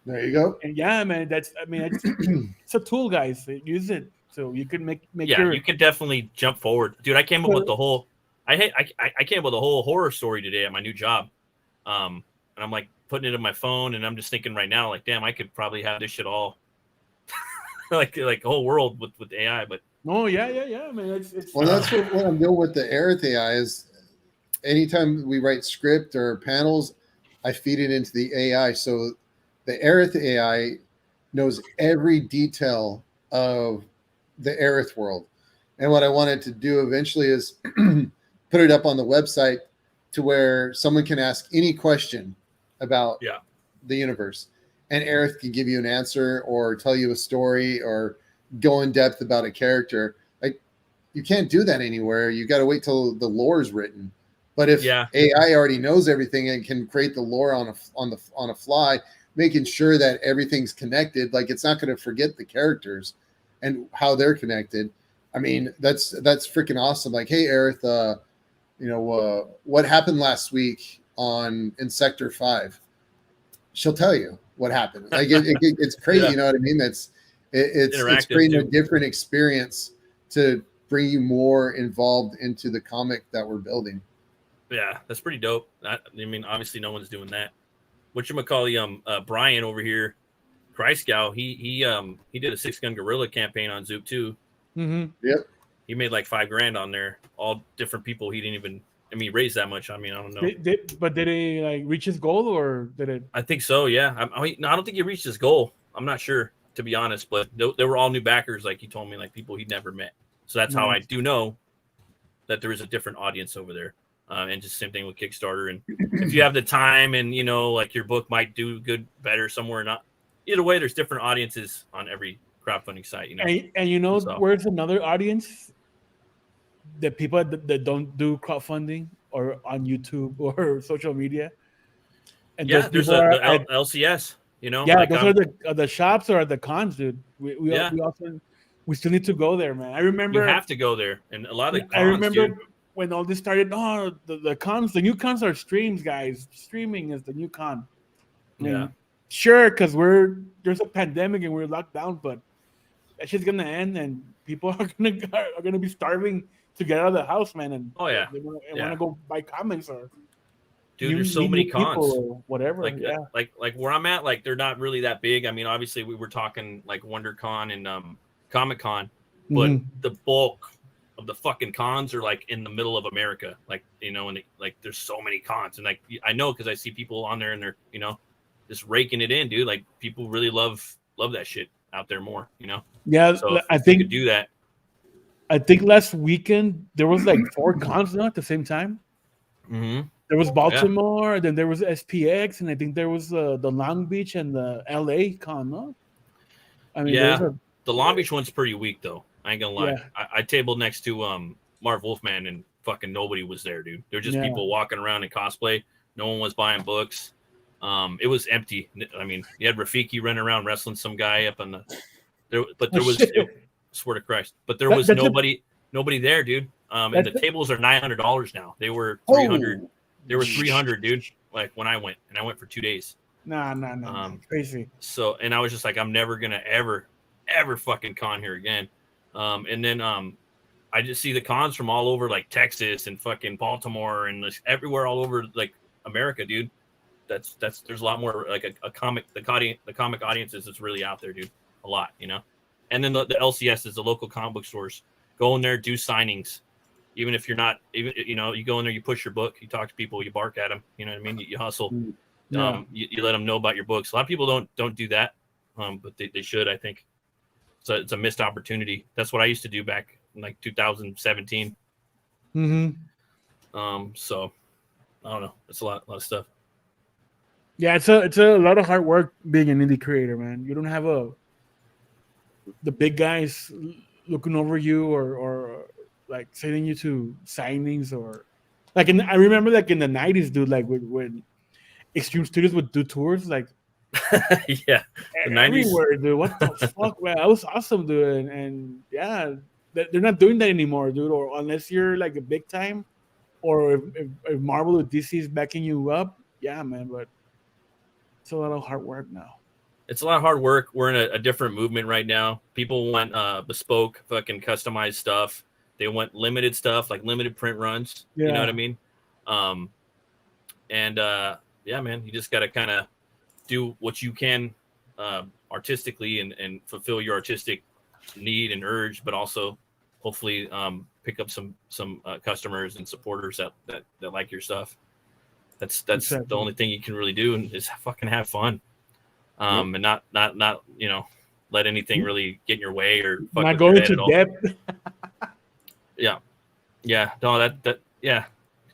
There you go. And man, it's a tool, guys. Use it so you can make you can definitely jump forward, dude. I came up with the whole I came up with a whole horror story today at my new job, and I'm like putting it in my phone, and I'm just thinking right now, like, damn, I could probably have this shit all like the whole world with AI. But man, it's well, that's what I'm doing with the Aerith AI is. Anytime we write script or panels, I feed it into the AI. So the Aerith AI knows every detail of the Aerith world. And what I wanted to do eventually is put it up on the website to where someone can ask any question about the universe. And Aerith can give you an answer or tell you a story or go in depth about a character. Like you can't do that anywhere. You got to wait till the lore is written. But if AI already knows everything and can create the lore on a fly, making sure that everything's connected, like it's not going to forget the characters and how they're connected. I mean, that's freaking awesome. Like, hey, Aerith, what happened last week in Sector 5? She'll tell you what happened. Like it's crazy. You know what I mean? It's creating a different experience to bring you more involved into the comic that we're building. Yeah, that's pretty dope. I mean, obviously, no one's doing that. Whatchamacallit, Brian over here, Kreisgau, he did a 6-gun guerrilla campaign on Zoop too. Mm-hmm. Yep. He made like $5,000 on there. All different people. He didn't even. I mean, raise that much. I mean, I don't know. But did he like reach his goal or did it? I think so. Yeah. I mean, no, I don't think he reached his goal. I'm not sure, to be honest. But they were all new backers, like he told me, like people he'd never met. So that's how I do know that there is a different audience over there. And just same thing with Kickstarter. And if you have the time and, like your book might do better somewhere or not. Either way, there's different audiences on every crowdfunding site, And where's another audience? The people that don't do crowdfunding or on YouTube or social media. And there's the LCS, Yeah, like those are the shops or the cons, dude. We still need to go there, man. I remember you have to go there, and a lot of the cons, I remember when all this started. Oh, the cons, the new cons are streams, guys. Streaming is the new con. Sure, because there's a pandemic and we're locked down, but that shit's gonna end, and people are gonna be starving to get out of the house, man. And they want to go buy comics or. Dude, there's so many cons, or whatever. Like where I'm at, like they're not really that big. I mean, obviously we were talking like WonderCon and Comic Con, but the bulk of the fucking cons are like in the middle of America, like and like there's so many cons, and like I know because I see people on there and they're just raking it in, dude. Like people really love that shit out there more, you know? Yeah, So I if think you could do that. I think last weekend there was like 4 cons at the same time. Mm-hmm. There was Baltimore, then there was SPX, and I think there was the Long Beach and the LA con. No, I mean, the Long Beach one's pretty weak though. I ain't gonna lie. Yeah. I tabled next to Marv Wolfman, and fucking nobody was there, dude. They're just people walking around in cosplay. No one was buying books. It was empty. I mean, you had Rafiki running around wrestling some guy up on there was swear to Christ, but there was nobody there, dude. And the tables are $900 now. They were 300. They were 300, dude. Like when I went, and I went for 2 days. Nah, crazy. So, and I was just like, I'm never gonna ever fucking con here again. And then I just see the cons from all over, like Texas and fucking Baltimore and everywhere all over like America, dude. That's there's a lot more like the comic audiences is really out there, dude. A lot, you know. And then the LCSs, the local comic book stores, go in there, do signings. Even if you're not, even you know, you go in there, you push your book, you talk to people, you bark at them. You know what I mean? You hustle. Yeah. You let them know about your books. A lot of people don't do that, but they should. I think so. It's a missed opportunity. That's what I used to do back in like 2017. So I don't know. It's a lot of stuff. Yeah, it's a lot of hard work being an indie creator, man. You don't have the big guys looking over you or like sending you to signings or like I remember like in the 90s, dude, like when Extreme Studios would do tours, like yeah, the 90s. Everywhere, dude. What the fuck, man? That was awesome, dude. And yeah, they're not doing that anymore, dude. Or unless you're like a big time, or if Marvel or DC is backing you up, yeah, man. But it's a lot of hard work now. It's a lot of hard work. We're in a different movement right now. People want bespoke, fucking customized stuff. They want limited stuff, like limited print runs. Yeah. You know what I mean? Yeah, man, you just got to kind of do what you can artistically and fulfill your artistic need and urge, but also hopefully pick up some customers and supporters that like your stuff. That's exactly. The only thing you can really do is fucking have fun. And not you know, let anything really get in your way or fuck not going to depth. Yeah. No,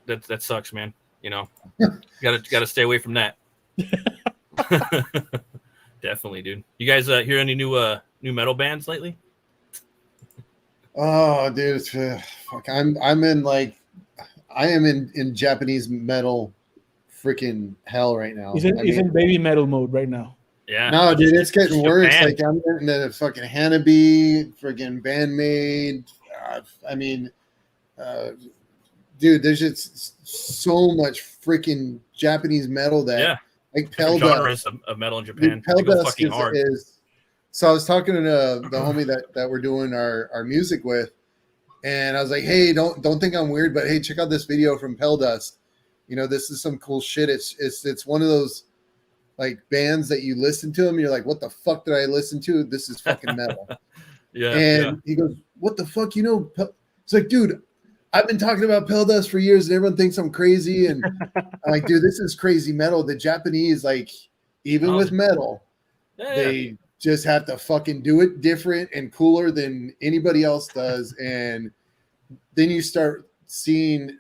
that sucks, man. You know, gotta stay away from that. Definitely, dude. You guys hear any new metal bands lately? Oh, dude, fuck. I am in Japanese metal freaking hell right now. He's in baby metal mode right now. Yeah. No, dude, it's getting worse. Japan. Like I'm in the fucking Hanabi, freaking Bandmade. Dude, there's just so much freaking Japanese metal that like Pell genres of metal in Japan. Pell Dust fucking hard. So I was talking to the homie that we're doing our music with, and I was like, hey, don't think I'm weird, but hey, check out this video from Pell Dust. You know, this is some cool shit. It's one of those like bands that you listen to them, and you're like, what the fuck did I listen to? This is fucking metal. He goes, what the fuck? You know, it's like, dude, I've been talking about Pell Dust for years, and everyone thinks I'm crazy. And I'm like, dude, this is crazy metal. The Japanese, like, even with metal, they just have to fucking do it different and cooler than anybody else does. And then you start seeing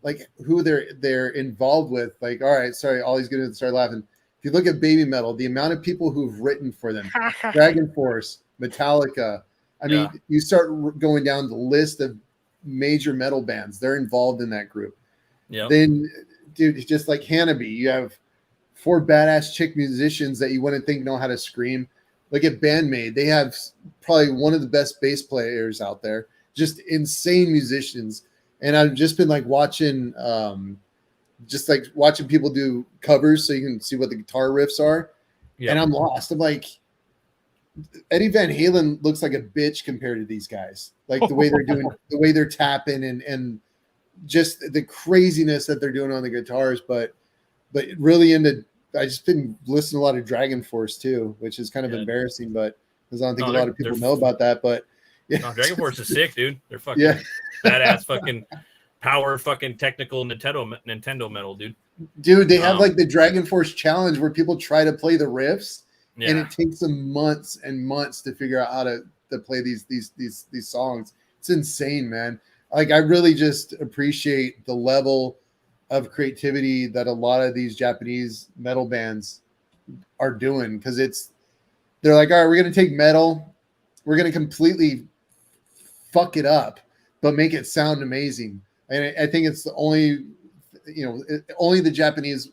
like who they're involved with. Like, all right, sorry, Ollie's gonna start laughing. If you look at baby metal, the amount of people who've written for them, Dragon Force, Metallica. I mean, you start going down the list of major metal bands. They're involved in that group. Yeah. Then, dude, it's just like Hanabi. You have 4 badass chick musicians that you wouldn't think know how to scream. Look at Bandmade. They have probably one of the best bass players out there. Just insane musicians. And I've just been like watching people do covers so you can see what the guitar riffs are. Yeah. And I'm lost. I'm like, Eddie Van Halen looks like a bitch compared to these guys. Like the way they're doing, the way they're tapping and just the craziness that they're doing on the guitars. But really I just been listening to a lot of Dragon Force too, which is kind of embarrassing, but because I don't think a lot of people know about that. But Dragon Force is sick, dude. They're fucking badass fucking power fucking technical Nintendo metal, dude. Dude, they have like the Dragon Force challenge where people try to play the riffs, and it takes them months and months to figure out how to play these songs. It's insane, man. Like, I really just appreciate the level of creativity that a lot of these Japanese metal bands are doing, because they're like, all right, we're gonna take metal, we're gonna completely fuck it up, but make it sound amazing. And I think it's the only the Japanese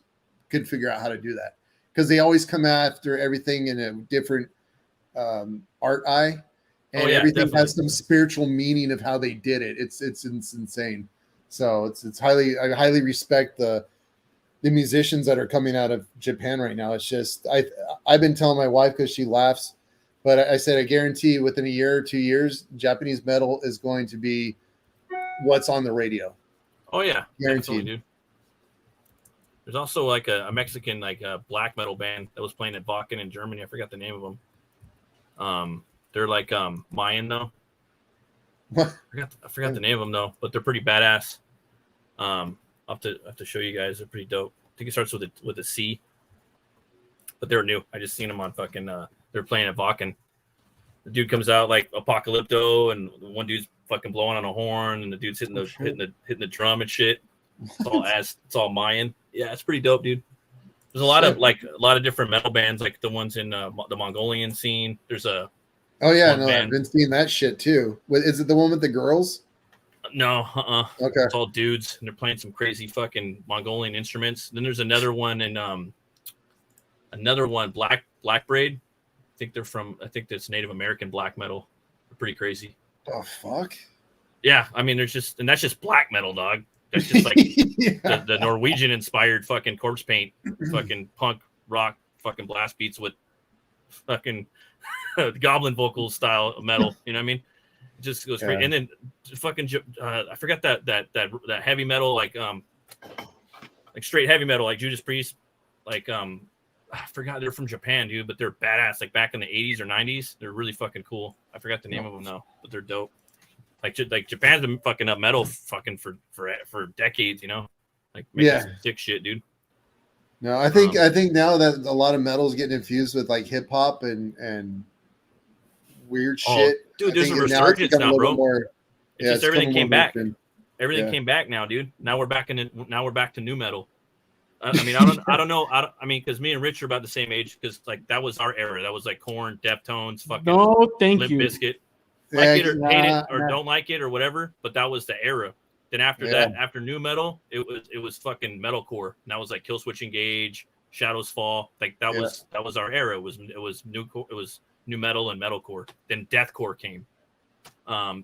could figure out how to do that, because they always come after everything in a different art eye, and everything definitely has some spiritual meaning of how they did it. It's insane. So I highly respect the musicians that are coming out of Japan right now. It's just I've been telling my wife, because she laughs, but I said I guarantee within a year or 2 years, Japanese metal is going to be what's on the radio. Oh yeah, guaranteed, dude. There's also like a Mexican black metal band that was playing at Wacken in Germany. I forgot the name of them. They're like Mayan though. What? I forgot the name of them though, but they're pretty badass. I'll have to show you guys. They're pretty dope. I think it starts with a C. But they're new. I just seen them on fucking. They're playing at Wacken. The dude comes out like Apocalypto, and one dude's fucking blowing on a horn, and the dude's hitting the drum and shit. It's all Mayan. Yeah, it's pretty dope, dude. There's a lot of different metal bands, like the ones in the Mongolian scene. There's a I've been seeing that shit too. Is it the one with the girls? No, Okay. It's all dudes, and they're playing some crazy fucking Mongolian instruments. Then there's another one Black Braid. I think that's Native American black metal. They're pretty crazy. Oh fuck. Yeah, I mean, that's just black metal, dog. That's just like the Norwegian inspired fucking corpse paint, fucking punk rock, fucking blast beats with fucking goblin vocal style of metal. You know what I mean? It just goes crazy. And then fucking I forgot that heavy metal, like straight heavy metal, like Judas Priest, like I forgot, they're from Japan, dude, but they're badass. Like back in the 80s or 90s, they're really fucking cool. I forgot the name of them though, but they're dope. Like Japan's been fucking up metal fucking for decades, you know, like making some sick shit, dude. No, I think now that a lot of metal is getting infused with like hip hop and weird shit. Dude, there's a resurgence now, bro. It's just everything came back. Everything came back now, dude. Now we're back to new metal. I mean, I don't know. I mean, because me and Rich are about the same age. Because like that was our era. That was like Korn, Deftones, fucking Limp Bizkit. Like it or hate it or don't like it or whatever. But that was the era. Then after that, after new metal, it was fucking metalcore. And that was like Killswitch Engage, Shadows Fall. Like that was our era. It was new metal and metalcore. Then deathcore came.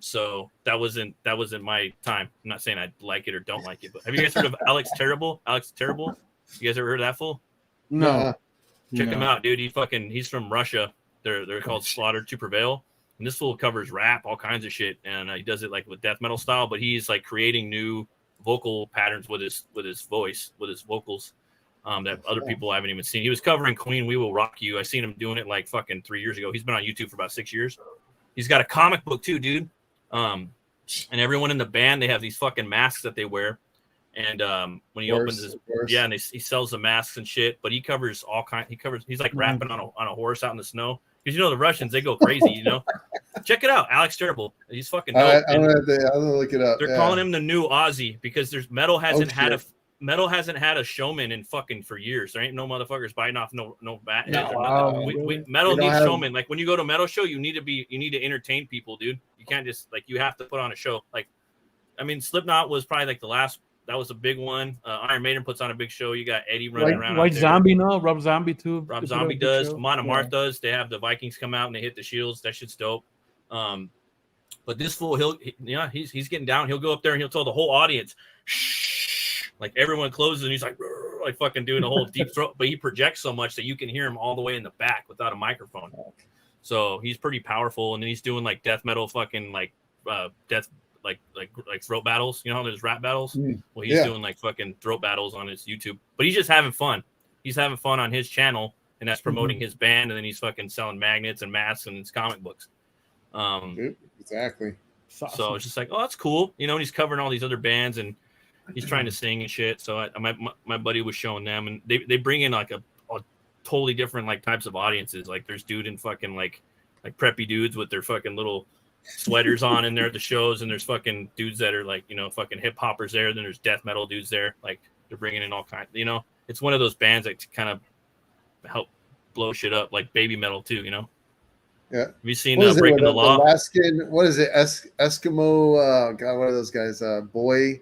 So that wasn't my time. I'm not saying I like it or don't like it, but have you guys heard of Alex Terrible? You guys ever heard of that fool? No. Check him out, dude. He's from Russia. They're called Slaughter to Prevail. And this fool covers rap, all kinds of shit, and he does it like with death metal style, but he's like creating new vocal patterns with his voice, with his vocals, that other people haven't even seen. He was covering Queen, We Will Rock You. I seen him doing it like fucking 3 years ago. He's been on YouTube for about 6 years. He's got a comic book too, dude. And everyone in the band, they have these fucking masks that they wear. And when he opens his, and he sells the masks and shit. But he covers all kind. He's like rapping on a horse out in the snow. Because you know the Russians, they go crazy. You know, check it out, Alex Terrible. He's fucking dope. I'm gonna look it up. They're calling him the new Ozzy because metal hasn't had a showman in fucking for years. There ain't no motherfuckers biting off no bat. Metal needs showmen. Like when you go to a metal show, you need to entertain people, dude. You can't just like you have to put on a show. Like, I mean, Slipknot was probably like the last. That was a big one. Iron Maiden puts on a big show. You got Eddie running around. White Zombie, no? Rob Zombie too. Rob Zombie does. Amon Amarth does. They have the Vikings come out and they hit the shields. That shit's dope. But this fool, he's getting down. He'll go up there and he'll tell the whole audience, shh. Like everyone closes and he's like fucking doing a whole deep throat. But he projects so much that you can hear him all the way in the back without a microphone. So he's pretty powerful. And then he's doing like death metal, fucking like death. Like throat battles, you know how there's rap battles? Well, he's doing like fucking throat battles on his YouTube, but he's just having fun. He's having fun on his channel, and that's promoting his band. And then he's fucking selling magnets and masks and his comic books. Exactly. So it's just like, oh, that's cool. You know, and he's covering all these other bands and he's trying to sing and shit. So my buddy was showing them, and they bring in like a totally different like types of audiences. Like there's dude in fucking like preppy dudes with their fucking little sweaters on in there at the shows, and there's fucking dudes that are like, you know, fucking hip hoppers there. Then there's death metal dudes there. Like they're bringing in all kinds. You know, it's one of those bands that kind of help blow shit up, like baby metal too. You know. Yeah. Have you seen Breaking the Law? Alaskan, what is it? Eskimo. God, what are those guys? Boy.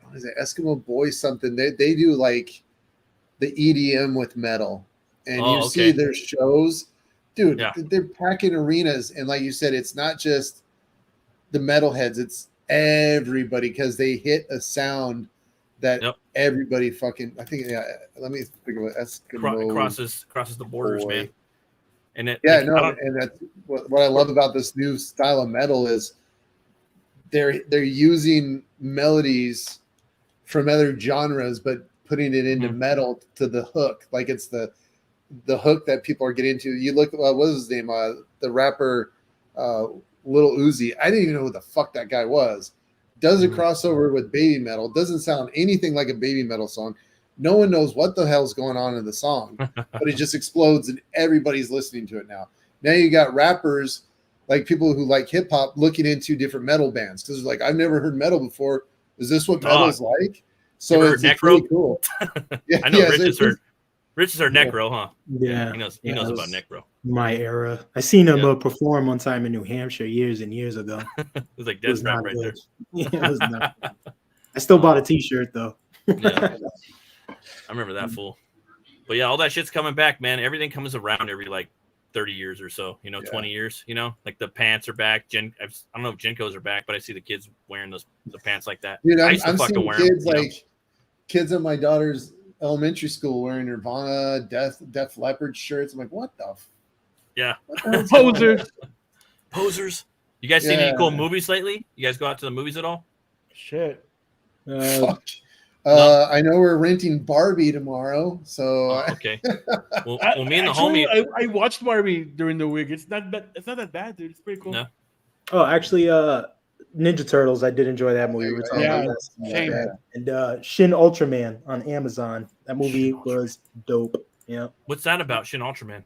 What is it? Eskimo Boy something. They do like the EDM with metal, and you see their shows, dude. Yeah. They're packing arenas, and like you said, it's not just the metalheads; it's everybody because they hit a sound that everybody fucking. I think. Yeah. Let me think of it. Eskimo crosses the borders, Boy. man. And and that's what I love about this new style of metal is they're using melodies from other genres, but putting it into metal to the hook. Like it's the hook that people are getting into. You look, what was his name? The rapper Lil Uzi. I didn't even know who the fuck that guy was. Does a crossover with baby metal. Doesn't sound anything like a baby metal song. No one knows what the hell's going on in the song, but it just explodes and everybody's listening to it now. Now you got rappers, like people who like hip hop, looking into different metal bands because like, I've never heard metal before. Is this what metal's like? So it's really cool. Yeah, I know Rich has heard Necro, huh? Yeah, he knows about Necro. My era. I seen him perform one time in New Hampshire years and years ago. It was like Death Rap right there. Yeah, it was not. I still bought a T-shirt though. Yeah. I remember that fool. But yeah, all that shit's coming back, man. Everything comes around every like 30 years or so, 20 years, like the pants are back. I don't know if Jinkos are back, but I see the kids wearing the pants like that. Dude, I'm seeing kids kids in my daughter's elementary school wearing Nirvana, Def Leppard shirts. I'm like, what the? Posers. You guys seen any cool movies lately? You guys go out to the movies at all? Shit. Fuck. No. I know we're renting Barbie tomorrow, so okay. Well, me and the homie. I watched Barbie during the week. It's not bad. It's not that bad, dude. It's pretty cool. No. Oh, actually, Ninja Turtles. I did enjoy that movie. And Shin Ultraman on Amazon. That movie was dope. Yeah. What's that about? Shin Ultraman.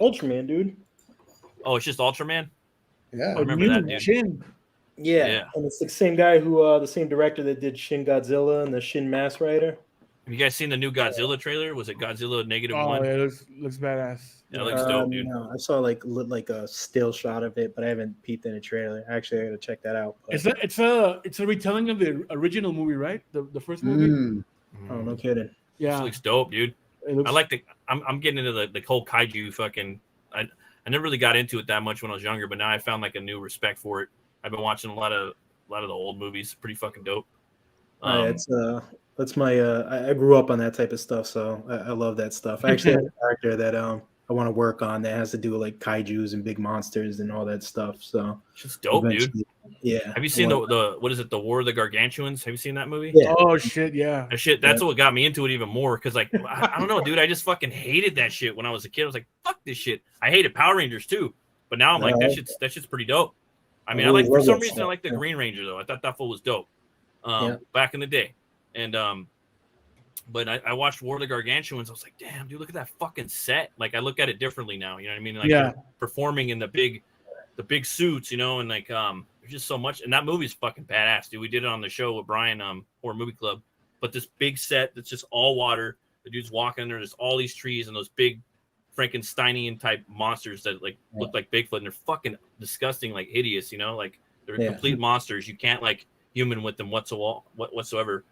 Ultraman, dude. Oh, it's just Ultraman. Yeah, I remember that, dude. Shin. Yeah, and it's the same guy who, the same director that did Shin Godzilla and the Shin Mask Rider. Have you guys seen the new Godzilla trailer? Was it Godzilla -1? Oh, yeah, it looks badass. Yeah, it looks dope, dude. No, I saw like a still shot of it, but I haven't peeped in a trailer. Actually, I gotta check that out. But... It's a retelling of the original movie, right? The first movie. Oh, no kidding. Yeah, it looks dope, dude. I like I'm getting into the whole kaiju fucking. I never really got into it that much when I was younger, but now I found like a new respect for it. I've been watching a lot of the old movies. Pretty fucking dope. That's my I grew up on that type of stuff, so I love that stuff. I actually have a character that I want to work on that has to do with like kaijus and big monsters and all that stuff. So it's dope, dude. Yeah. Have you seen the what is it? The War of the Gargantuans? Have you seen that movie? Yeah. Oh shit, yeah. That's what got me into it even more. Because like I don't know, dude. I just fucking hated that shit when I was a kid. I was like, fuck this shit. I hated Power Rangers too. But now I'm like, that shit's pretty dope. I mean, for some reason I like the Green Ranger though. I thought that fool was dope. Back in the day. And but I watched War of the Gargantuans. I was like, damn, dude, look at that fucking set. Like I look at it differently now. You know what I mean? Like performing in the big suits, and like there's just so much. And that movie's fucking badass, dude. We did it on the show with Brian, Horror Movie Club. But this big set that's just all water. The dude's walking in there. There's all these trees and those big Frankensteinian type monsters that like look like Bigfoot, and they're fucking disgusting, like hideous, like they're complete monsters. You can't like human with them whatsoever.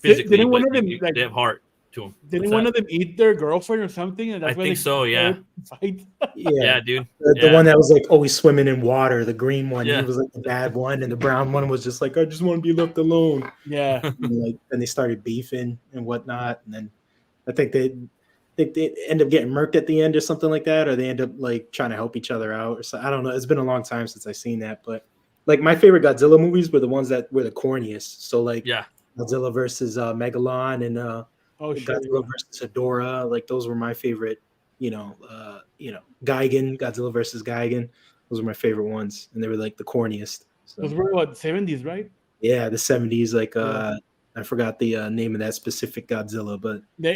Physically, didn't one of them they have heart to them. Didn't one of them eat their girlfriend or something? And that's I think so. Yeah. Fight. Yeah, dude. The one that was like always swimming in water, the green one, he was like the bad one, and the brown one was just like, I just want to be left alone. Yeah. And they started beefing and whatnot, and then I think they end up getting murked at the end or something like that, or they end up like trying to help each other out or so. I don't know. It's been a long time since I've seen that, but like my favorite Godzilla movies were the ones that were the corniest. So like Godzilla versus Megalon and Godzilla versus Hedorah. Like those were my favorite. Gigan, Godzilla versus Gigan. Those were my favorite ones, and they were like the corniest. So. Those were what 70s, right? Yeah, the 70s. Like I forgot the name of that specific Godzilla, but They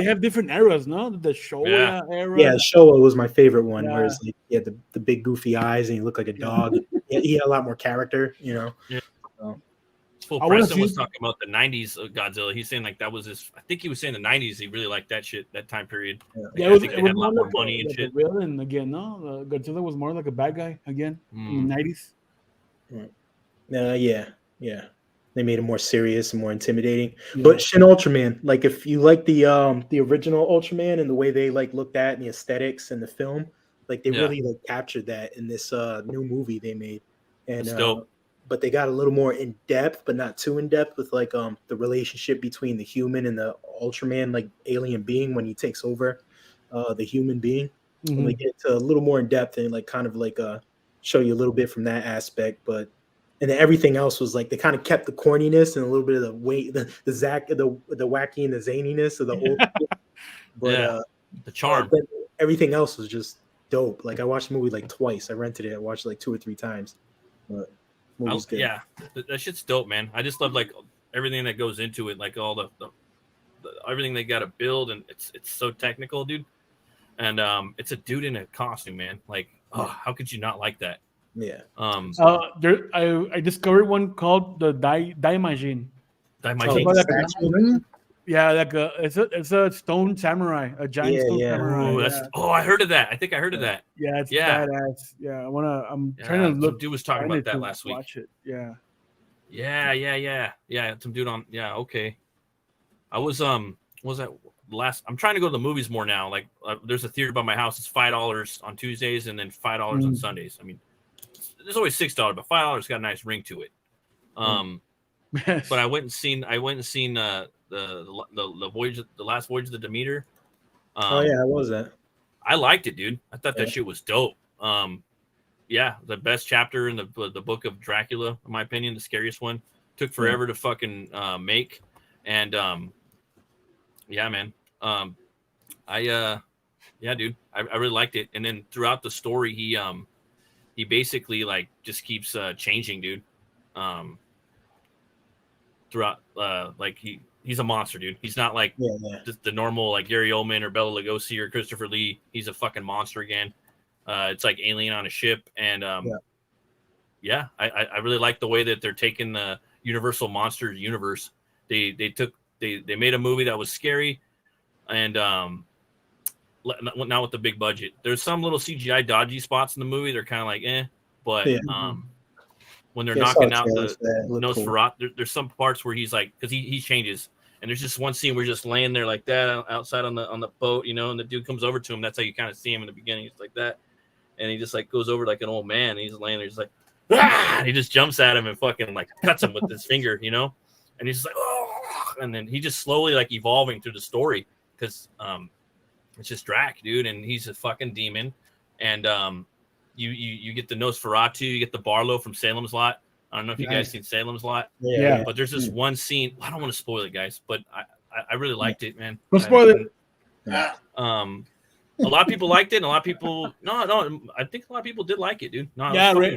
have different eras, no? The Showa era. Yeah, Showa was my favorite one, where it's like he had the big goofy eyes and he looked like a dog. He had a lot more character, you know. Yeah. So. Full Preston was talking about the 90s Godzilla. He's saying like that was his. I think he was saying the 90s. He really liked that shit, that time period. Yeah, I think they had a lot more money and shit. Villain again, no, Godzilla was more like a bad guy again in the 90s. Yeah. They made him more serious and more intimidating. Yeah. But Shin Ultraman, like if you like the original Ultraman and the way they like looked at and the aesthetics and the film, like they really like captured that in this new movie they made. And but they got a little more in depth, but not too in depth with like the relationship between the human and the Ultraman like alien being when he takes over the human being. Mm-hmm. And they get to a little more in depth and like kind of like show you a little bit from that aspect, but and then everything else was like they kind of kept the corniness and a little bit of the weight, the wacky and the zaniness of the old, but the charm. Everything else was just dope. Like I watched the movie like twice. I rented it. I watched it like 2 or 3 times. But good. Yeah, that shit's dope, man. I just love like everything that goes into it, like all the everything they got to build, and it's so technical, dude. And it's a dude in a costume, man. Like, how could you not like that? Yeah. I discovered one called the Daimajin. Daimajin. Yeah, like it's a stone samurai, a giant stone samurai. I heard of that. I think I heard of that. Yeah, it's badass. Yeah, I'm trying to look. Some dude was talking about that last week. Watch it. Yeah. Yeah. Some dude on. Yeah, okay. I was was that last? I'm trying to go to the movies more now. Like, there's a theater by my house. It's $5 on Tuesdays and then $5 on Sundays. I mean. There's always $6, but $5 got a nice ring to it. But I went and seen the voyage, the last voyage of the Demeter. How was that? I liked it, dude. I thought that shit was dope. The best chapter in the book of Dracula, in my opinion, the scariest one. Took forever to fucking make, and man. Dude, I really liked it. And then throughout the story, he basically like just keeps changing, dude. Throughout, like he's a monster, dude. He's not like the normal like Gary Oldman or Bela Lugosi or Christopher Lee. He's a fucking monster again. It's like Alien on a ship, and I really like the way that they're taking the Universal Monsters universe. They made a movie that was scary, and not with the big budget. There's some little CGI dodgy spots in the movie. They're kind of like, but when they're knocking out the Nosferatu, cool. There's some parts where he's like, because he changes, and there's just one scene where he's just laying there like that outside on the boat, you know, and the dude comes over to him. That's how you kind of see him in the beginning. He's like that, and he just like goes over like an old man. And he's laying there, he's like, and he just jumps at him and fucking like cuts him with his finger, you know, and he's just like, oh, and then he just slowly like evolving through the story because it's just Drac, dude, and he's a fucking demon. And you get the Nosferatu, you get the Barlow from Salem's Lot. I don't know if you guys seen Salem's Lot. Yeah. But there's this one scene. I don't want to spoil it, guys, but I really liked it, man. Don't spoil it. A lot of people liked it, and a lot of people no. I think a lot of people did like it, dude. No, Ray,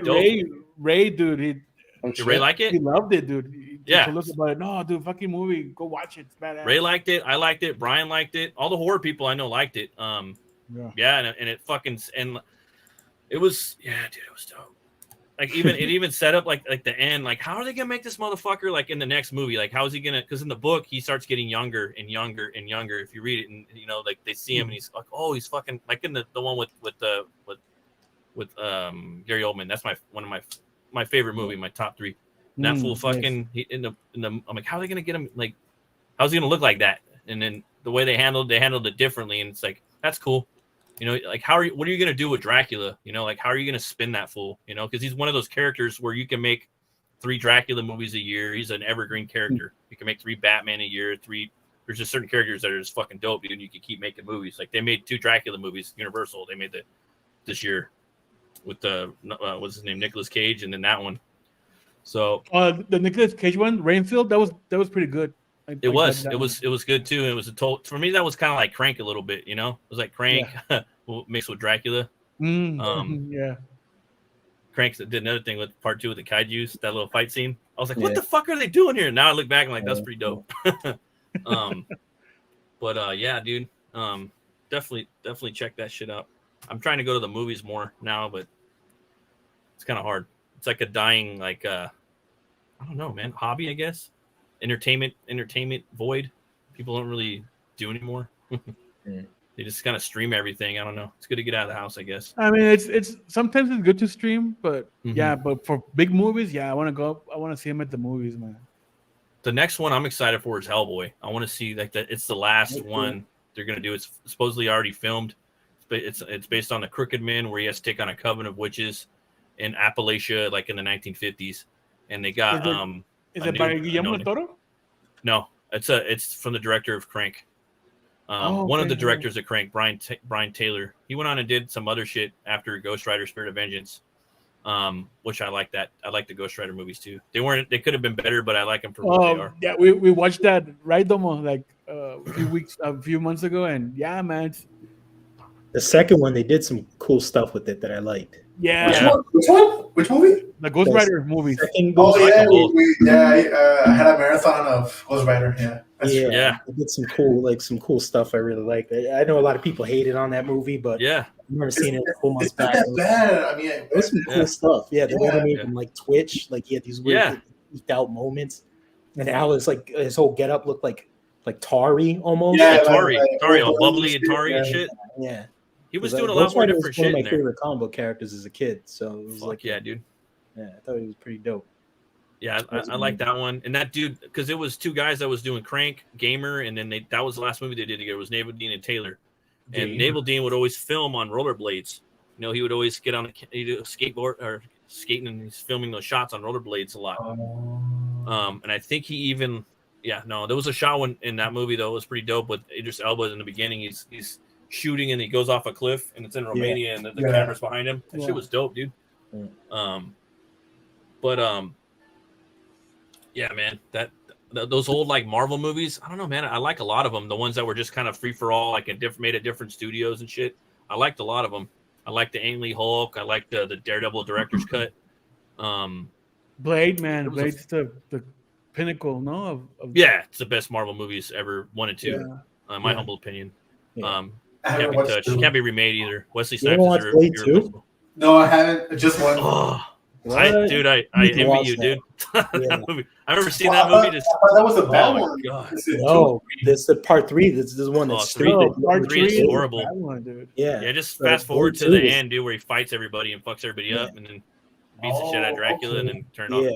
dude, did Ray like it? He loved it, dude. He look about it. No, dude, fucking movie. Go watch it. It's badass. Ray liked it. I liked it. Brian liked it. All the horror people I know liked it. And it fucking and it was dude, it was dope. Like it even set up like the end. Like, how are they gonna make this motherfucker like in the next movie? Like, how is he gonna? Because in the book he starts getting younger and younger and younger. If you read it, and you know, like they see him and he's like, oh, he's fucking like in the one with Gary Oldman. That's one of my favorite movie, my top 3. And that fool fucking I'm like, how are they gonna get him? Like, how's he gonna look like that? And then the way they handled it differently, and it's like, that's cool. You know, like what are you gonna do with Dracula? You know, like how are you gonna spin that fool? You know, because he's one of those characters where you can make 3 Dracula movies a year. He's an evergreen character. You can make 3 Batman a year. There's just certain characters that are just fucking dope, dude. And you can keep making movies. Like they made 2 Dracula movies, Universal. They made this year with what's his name, Nicolas Cage, and then that one. So the Nicolas Cage one, Rainfield, that was pretty good. It was good too. It was for me, that was kind of like Crank a little bit, you know. It was like Crank mixed with Dracula. Yeah. Crank did another thing with part 2 with the kaijus, that little fight scene. I was like, what the fuck are they doing here? Now I look back and like, that's pretty dope. But yeah, dude, definitely check that shit out. I'm trying to go to the movies more now, but it's kind of hard. It's like a dying, like I don't know, man, hobby, I guess. Entertainment void. People don't really do anymore. They just kind of stream everything. I don't know. It's good to get out of the house, I guess. I mean, it's sometimes it's good to stream, but yeah, but for big movies, yeah, I want to go. I want to see them at the movies, man. The next one I'm excited for is Hellboy. I want to see like that. It's the last one they're gonna do. It's supposedly already filmed. It's based on the Crooked Man, where he has to take on a coven of witches in Appalachia, like in the 1950s. And they got Is it by Guillermo del Toro? No, it's from the director of Crank. One of the directors of Crank, Brian Taylor. He went on and did some other shit after Ghost Rider: Spirit of Vengeance, which I like that. I like the Ghost Rider movies too. They could have been better, but I like them for what they are. Yeah, we watched that, right, Domo, like a few months ago, and yeah, man. The second one, they did some cool stuff with it that I liked. Yeah. Which one? Which movie? The Ghost Rider movies. Oh yeah, I had a marathon of Ghost Rider. Yeah. They did some cool stuff I really liked. I know a lot of people hated on that movie, but yeah, I've never seen it a couple months back. It's not that bad. I mean, it was some cool stuff. Yeah, the way they made him like twitch, like he had these weird leaked out moments, and Al is like his whole getup looked like Tari almost. Yeah, Tari, all bubbly and Tari and shit. Yeah. He was doing a lot more different shit. One of my favorite comic book characters as a kid, so it was yeah, dude. Yeah, I thought he was pretty dope. Yeah, I like that one. And that dude, because it was two guys that was doing Crank, Gamer, and then that was the last movie they did together. It was Naval Dean and Taylor. And Naval Dean would always film on rollerblades. You know, he would always get on a skateboard or skating, and he's filming those shots on rollerblades a lot. And I think he even, there was a shot in that movie though. It was pretty dope with Idris Elba in the beginning. He's shooting and he goes off a cliff, and it's in Romania, and the camera's behind him. That shit was dope, dude. Yeah, man, those old like Marvel movies, I don't know, man. I like a lot of them. The ones that were just kind of free for all, like made at different studios and shit. I liked a lot of them. I like the Ang Lee Hulk. I like the Daredevil director's cut. Blade, man, Blade's the pinnacle, no? It's the best Marvel movies ever, 1 and 2. My humble opinion. Can't be touched. Can't be remade either. Wesley Snipes is irreplaceable. No, I haven't. Just one. I envy you, dude. I've never seen that movie. That was a bad one. God. No, this is part 3. This is one that's part 3 is horrible. One, dude. Yeah, just fast forward to the end, dude, where he fights everybody and fucks everybody up, and then beats the shit out of Dracula, and then turn off.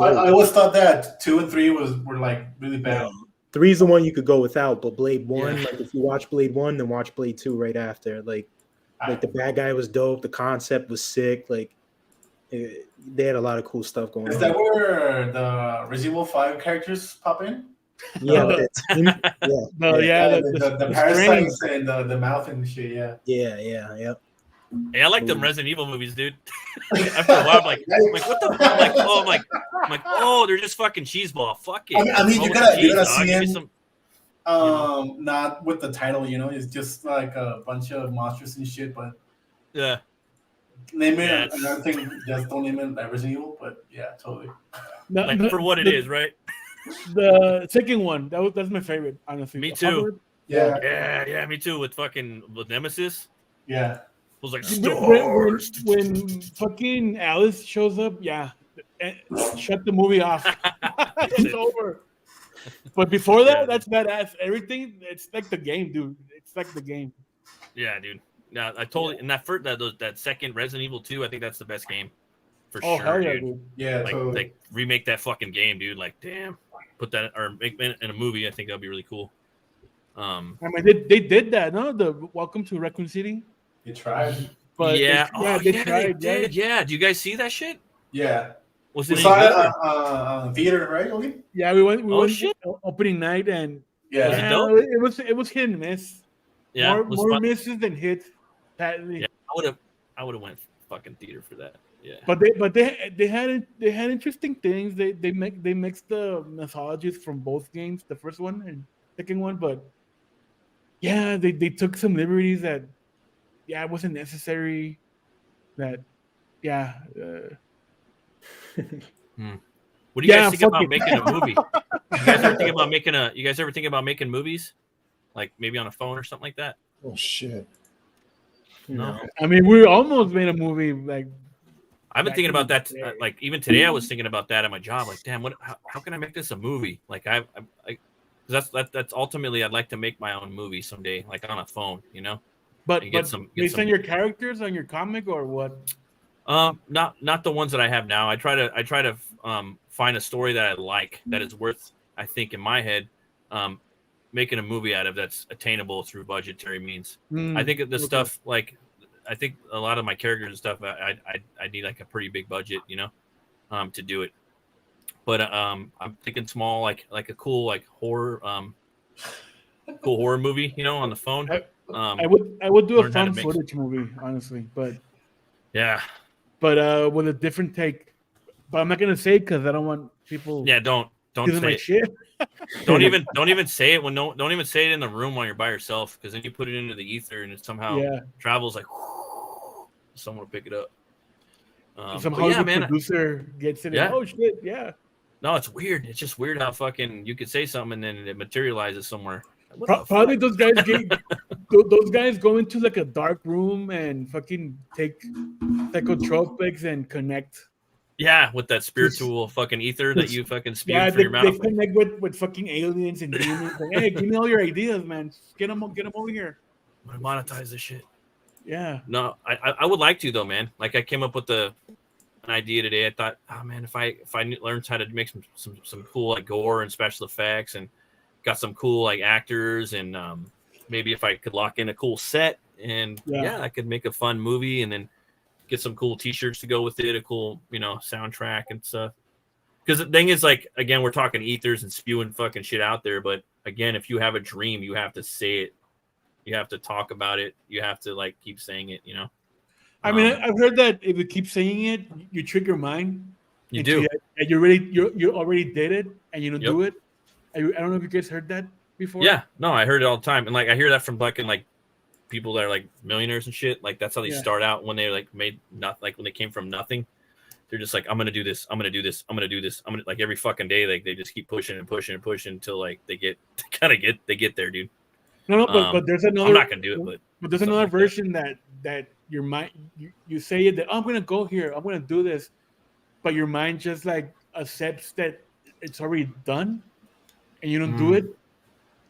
I always thought that 2 and 3 were like really bad. 3 is the one you could go without, but Blade 1, like if you watch Blade 1, then watch Blade 2 right after. Like the bad guy was dope. The concept was sick. Like they had a lot of cool stuff going on. Is that where the Resident Evil 5 characters pop in? Yeah, the parasites and the mouth and shit. Yeah. Hey, I like them Resident Evil movies, dude. After a while, I'm like, what the fuck? I'm like, they're just fucking cheeseball. Fuck it. I mean, you gotta see him. Not with the title, it's just like a bunch of monsters and shit, but name it another thing. Just don't name it like Resident Evil, but yeah, totally. For what it is, right? The second one, that's my favorite, honestly. Me too. Yeah, me too. With Nemesis. Yeah. It was like when fucking Alice shows up, shut the movie off. It's over. But before that, that's badass. Everything, it's like the game, dude. It's like the game. Yeah, dude. Yeah, I totally. And that second Resident Evil 2, I think that's the best game for sure, hell yeah, dude. Yeah, like remake that fucking game, dude. Like, damn, put that or make it in a movie. I think that'd be really cool. I mean, they did that, no? The Welcome to Raccoon City. They tried. But they tried. They did. Yeah. Do you guys see that shit? Yeah. We saw it theater, right, Oli? Yeah, we went opening night, and it was hit and miss. Yeah, more misses than hits. Yeah, I would have went fucking theater for that. Yeah. But they had interesting things. They mixed the mythologies from both games, the first one and second one, but they took some liberties that it wasn't necessary. That yeah. What do you guys think about it. making a movie? You guys ever think about making You guys ever think about making movies, like maybe on a phone or something like that? Oh shit! No. I mean, we almost made a movie. Like, I've been back thinking in about the that. day. Like even today, I was thinking about that at my job. Like, damn, how can I make this a movie? Like, that's ultimately I'd like to make my own movie someday, like on a phone, you know. But And based on your characters on your comic or what? Not the ones that I have now. I try to find a story that I like, that is worth, I think in my head, making a movie out of, that's attainable through budgetary means. I think of this stuff, like I think a lot of my characters and stuff, I need like a pretty big budget, you know, to do it. But I'm thinking small, like a cool like horror cool horror movie, you know, on the phone. I would do a learn how to fun make- footage movie, honestly, but Yeah. with a different take. But I'm not gonna say because I don't want people. Yeah, don't stealing say my it. shit. Don't even say it don't even say it in the room while you're by yourself, because then you put it into the ether and it somehow travels like someone will pick it up. Some but yeah, Hollywood man, producer gets it. Yeah. And, oh shit! Yeah. no, it's weird. It's just weird how fucking you could say something and then it materializes somewhere. Probably those guys those guys go into like a dark room and fucking take psychotropics and connect. Yeah, with that spiritual fucking ether that you fucking spew Yeah, through your mouth. they connect with fucking aliens and demons. Like, hey, give me all your ideas, man. Get them over here. I'm gonna monetize this shit. Yeah. No, I would like to though, man. Like I came up with an idea today. I thought, oh man, if I learned how to make some cool like gore and special effects and got some cool like actors and maybe if I could lock in a cool set and I could make a fun movie and then get some cool t-shirts to go with it, a cool, you know, soundtrack and stuff. Because the thing is, like, again, we're talking ethers and spewing fucking shit out there, but again, if you have a dream, you have to say it. You have to talk about it. You have to like keep saying it, you know. I mean, I've heard that if you keep saying it, you trick your mind. You do. You already did it, and you don't do it. I don't know if you guys heard that before. Yeah, no, I heard it all the time, and like I hear that from fucking like people that are like millionaires and shit. Like that's how they start out when they like made not like when they came from nothing. They're just like, I'm gonna do this. I'm gonna do this. I'm gonna do this. I'm gonna like every fucking day. Like they just keep pushing and pushing and pushing until like they get there, dude. No, but there's another. I'm not gonna do it, but there's another version that your mind you say it that I'm gonna go here. I'm gonna do this, but your mind just like accepts that it's already done, and you don't do it.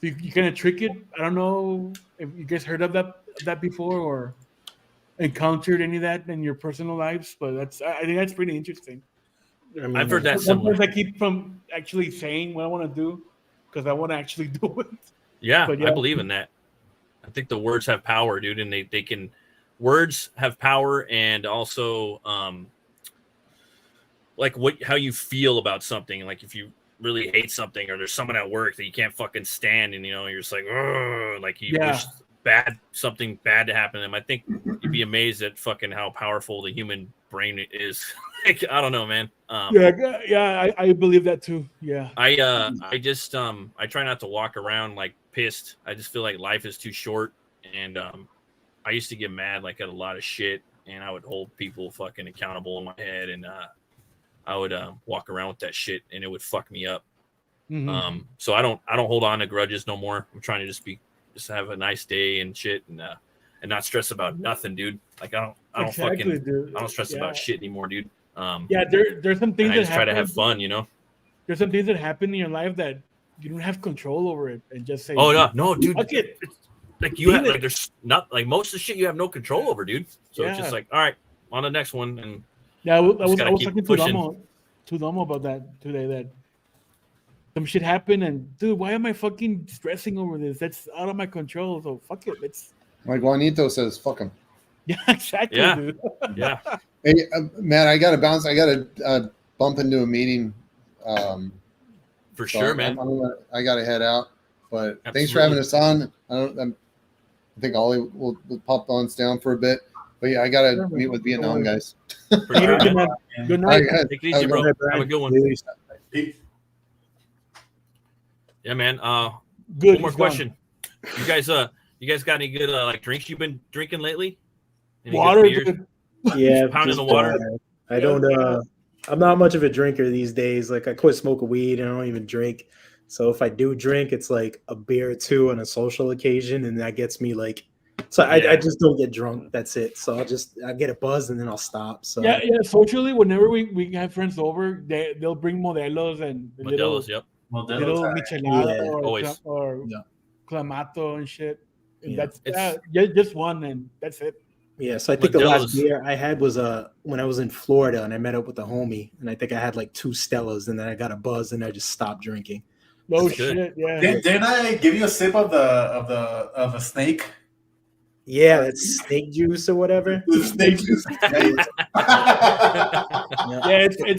So you kind of trick it. I don't know if you guys heard of that before or encountered any of that in your personal lives, but I think that's pretty interesting. I mean, I've heard that. Sometimes I keep from actually saying what I want to do because I want to actually do it. Yeah, I believe in that. I think the words have power, dude, and they can. Words have power, and also like how you feel about something. Like if you really hate something, or there's someone at work that you can't fucking stand, and you know you're just like, ugh, like you wish something bad to happen to them. I think you'd be amazed at fucking how powerful the human brain is. Like, I don't know, man. I believe that too. Yeah. I just I try not to walk around like pissed. I just feel like life is too short, and I used to get mad like at a lot of shit, and I would hold people fucking accountable in my head, and I would walk around with that shit, and it would fuck me up. Mm-hmm. So I don't hold on to grudges no more. I'm trying to just have a nice day and shit, and not stress about nothing, dude. Like I don't stress about shit anymore, dude. There's some things I just try to have fun, you know. There's some things that happen in your life that you don't have control over it, and just say, "Oh no, dude." It's like you have like there's not like most of the shit you have no control over, dude. So it's just like, all right, on the next one, and I was talking to Domo about that today. That some shit happened, and dude, why am I fucking stressing over this? That's out of my control. So fuck it. It's like Juanito says, fuck him. Yeah, exactly, dude. Yeah. Hey, Matt, I got to bounce. I got to bump into a meeting. For sure, man. I got to head out. But Absolutely. Thanks for having us on. I think Ollie will pop on down for a bit. But yeah, I got to meet with Vietnam guys. For sure, Good man. Good night. All right, Take it easy, bro. Have a good one. Yeah, man. Good. One more question. You guys got any good like drinks you've been drinking lately? Any Water. good beers? Yeah, Pounding just the water. I don't. I'm not much of a drinker these days. Like I quit smoking weed and I don't even drink. So if I do drink, it's like a beer or two on a social occasion, and that gets me like. So I just don't get drunk. That's it. So I get a buzz and then I'll stop. So yeah. Socially, whenever we have friends over, they'll bring Modelos and Modelos, yep. little michelada always. or clamato and shit. And Yeah. that's just one, and that's it. Yeah, so I think the last beer I had was when I was in Florida and I met up with a homie, and I think I had like 2 Stellas, and then I got a buzz and I just stopped drinking. Oh shit! Yeah. Didn't I give you a sip of a snake? Yeah, that's snake juice or whatever. Snake juice. It's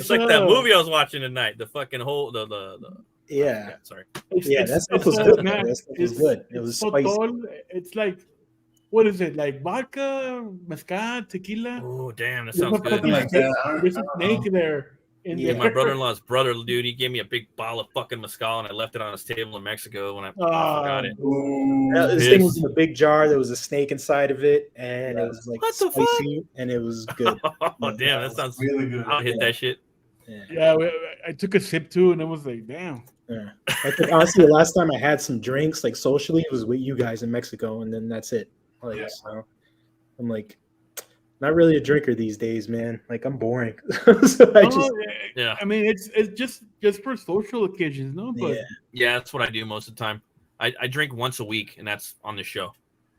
like that movie I was watching tonight. The fucking whole Yeah. Sorry. That stuff was good. That stuff was good. It was spicy. It's like, what is it? Like vodka, mezcal, tequila. Oh damn, that sounds good. There's a snake there. My brother-in-law's brother, dude, he gave me a big bottle of fucking mezcal, and I left it on his table in Mexico when I forgot it. This thing was in a big jar. There was a snake inside of it, and it was like spicy, and it was good. Oh damn, that sounds really good. I'll hit that shit. Yeah, I took a sip too, and it was like, damn. Yeah. I think honestly, the last time I had some drinks like socially was with you guys in Mexico, and then that's it. Like, so I'm like, not really a drinker these days, man. Like I'm boring. So I mean, it's just for social occasions, no? But yeah, that's what I do most of the time. I drink once a week, and that's on the show.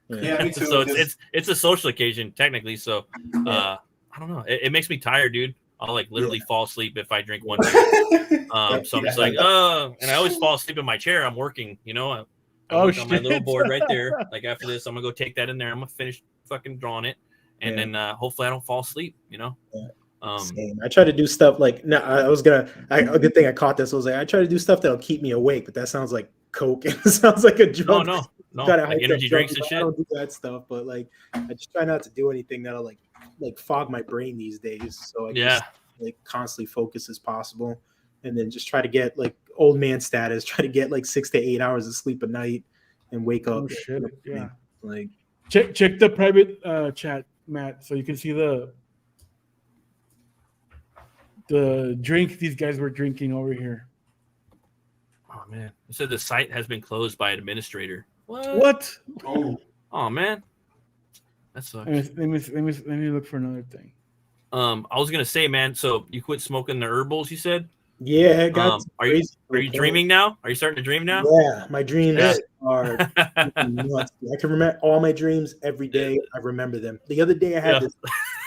Yeah, me too. So it's a social occasion technically. So I don't know. It makes me tired, dude. I'll like literally fall asleep if I drink one beer. So I'm just like, and I always fall asleep in my chair. I'm working, you know. I work on my little board right there. Like after this, I'm gonna go take that in there. I'm gonna finish fucking drawing it, and then hopefully I don't fall asleep, you know. I try to do stuff like a good thing I caught this. I was like, I try to do stuff that'll keep me awake, but that sounds like coke. It sounds like a drug. No, like energy drinks and shit. I don't do that stuff, but like I just try not to do anything that'll like fog my brain these days. So I just like constantly focus as possible, and then just try to get like old man status. Try to get like 6 to 8 hours of sleep a night, and wake up. Oh shit! Yeah. Like check the private chat, Matt, so you can see the drink these guys were drinking over here. Oh man! It said the site has been closed by an administrator. What? Oh man, that sucks. Let me look for another thing. I was gonna say, man. So you quit smoking the herbals? You said? Yeah. I got are you dreaming now? Are you starting to dream now? Yeah, my dreams are nuts. I can remember all my dreams every day. I remember them. The other day I had this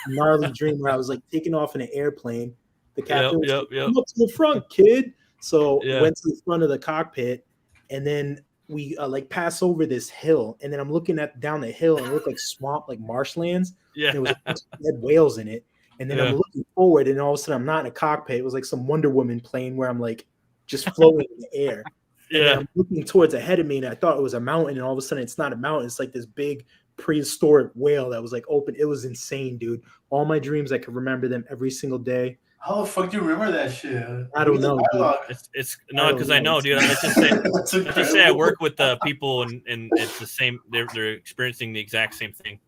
gnarly dream where I was like taking off in an airplane. The captain was like, come up to the front, kid. So went to the front of the cockpit, and then we like pass over this hill, and then I'm looking down the hill, and it looked like swamp, like marshlands. Yeah, and it was had whales in it. And then I'm looking forward, and all of a sudden I'm not in a cockpit. It was like some Wonder Woman plane where I'm like just floating in the air. And I'm looking towards ahead of me, and I thought it was a mountain, and all of a sudden it's not a mountain. It's like this big prehistoric whale that was like open. It was insane, dude. All my dreams, I could remember them every single day. How the fuck do you remember that shit? I don't know. It's no, because I know, dude. Let's just say I work with people, and it's the same. They're experiencing the exact same thing.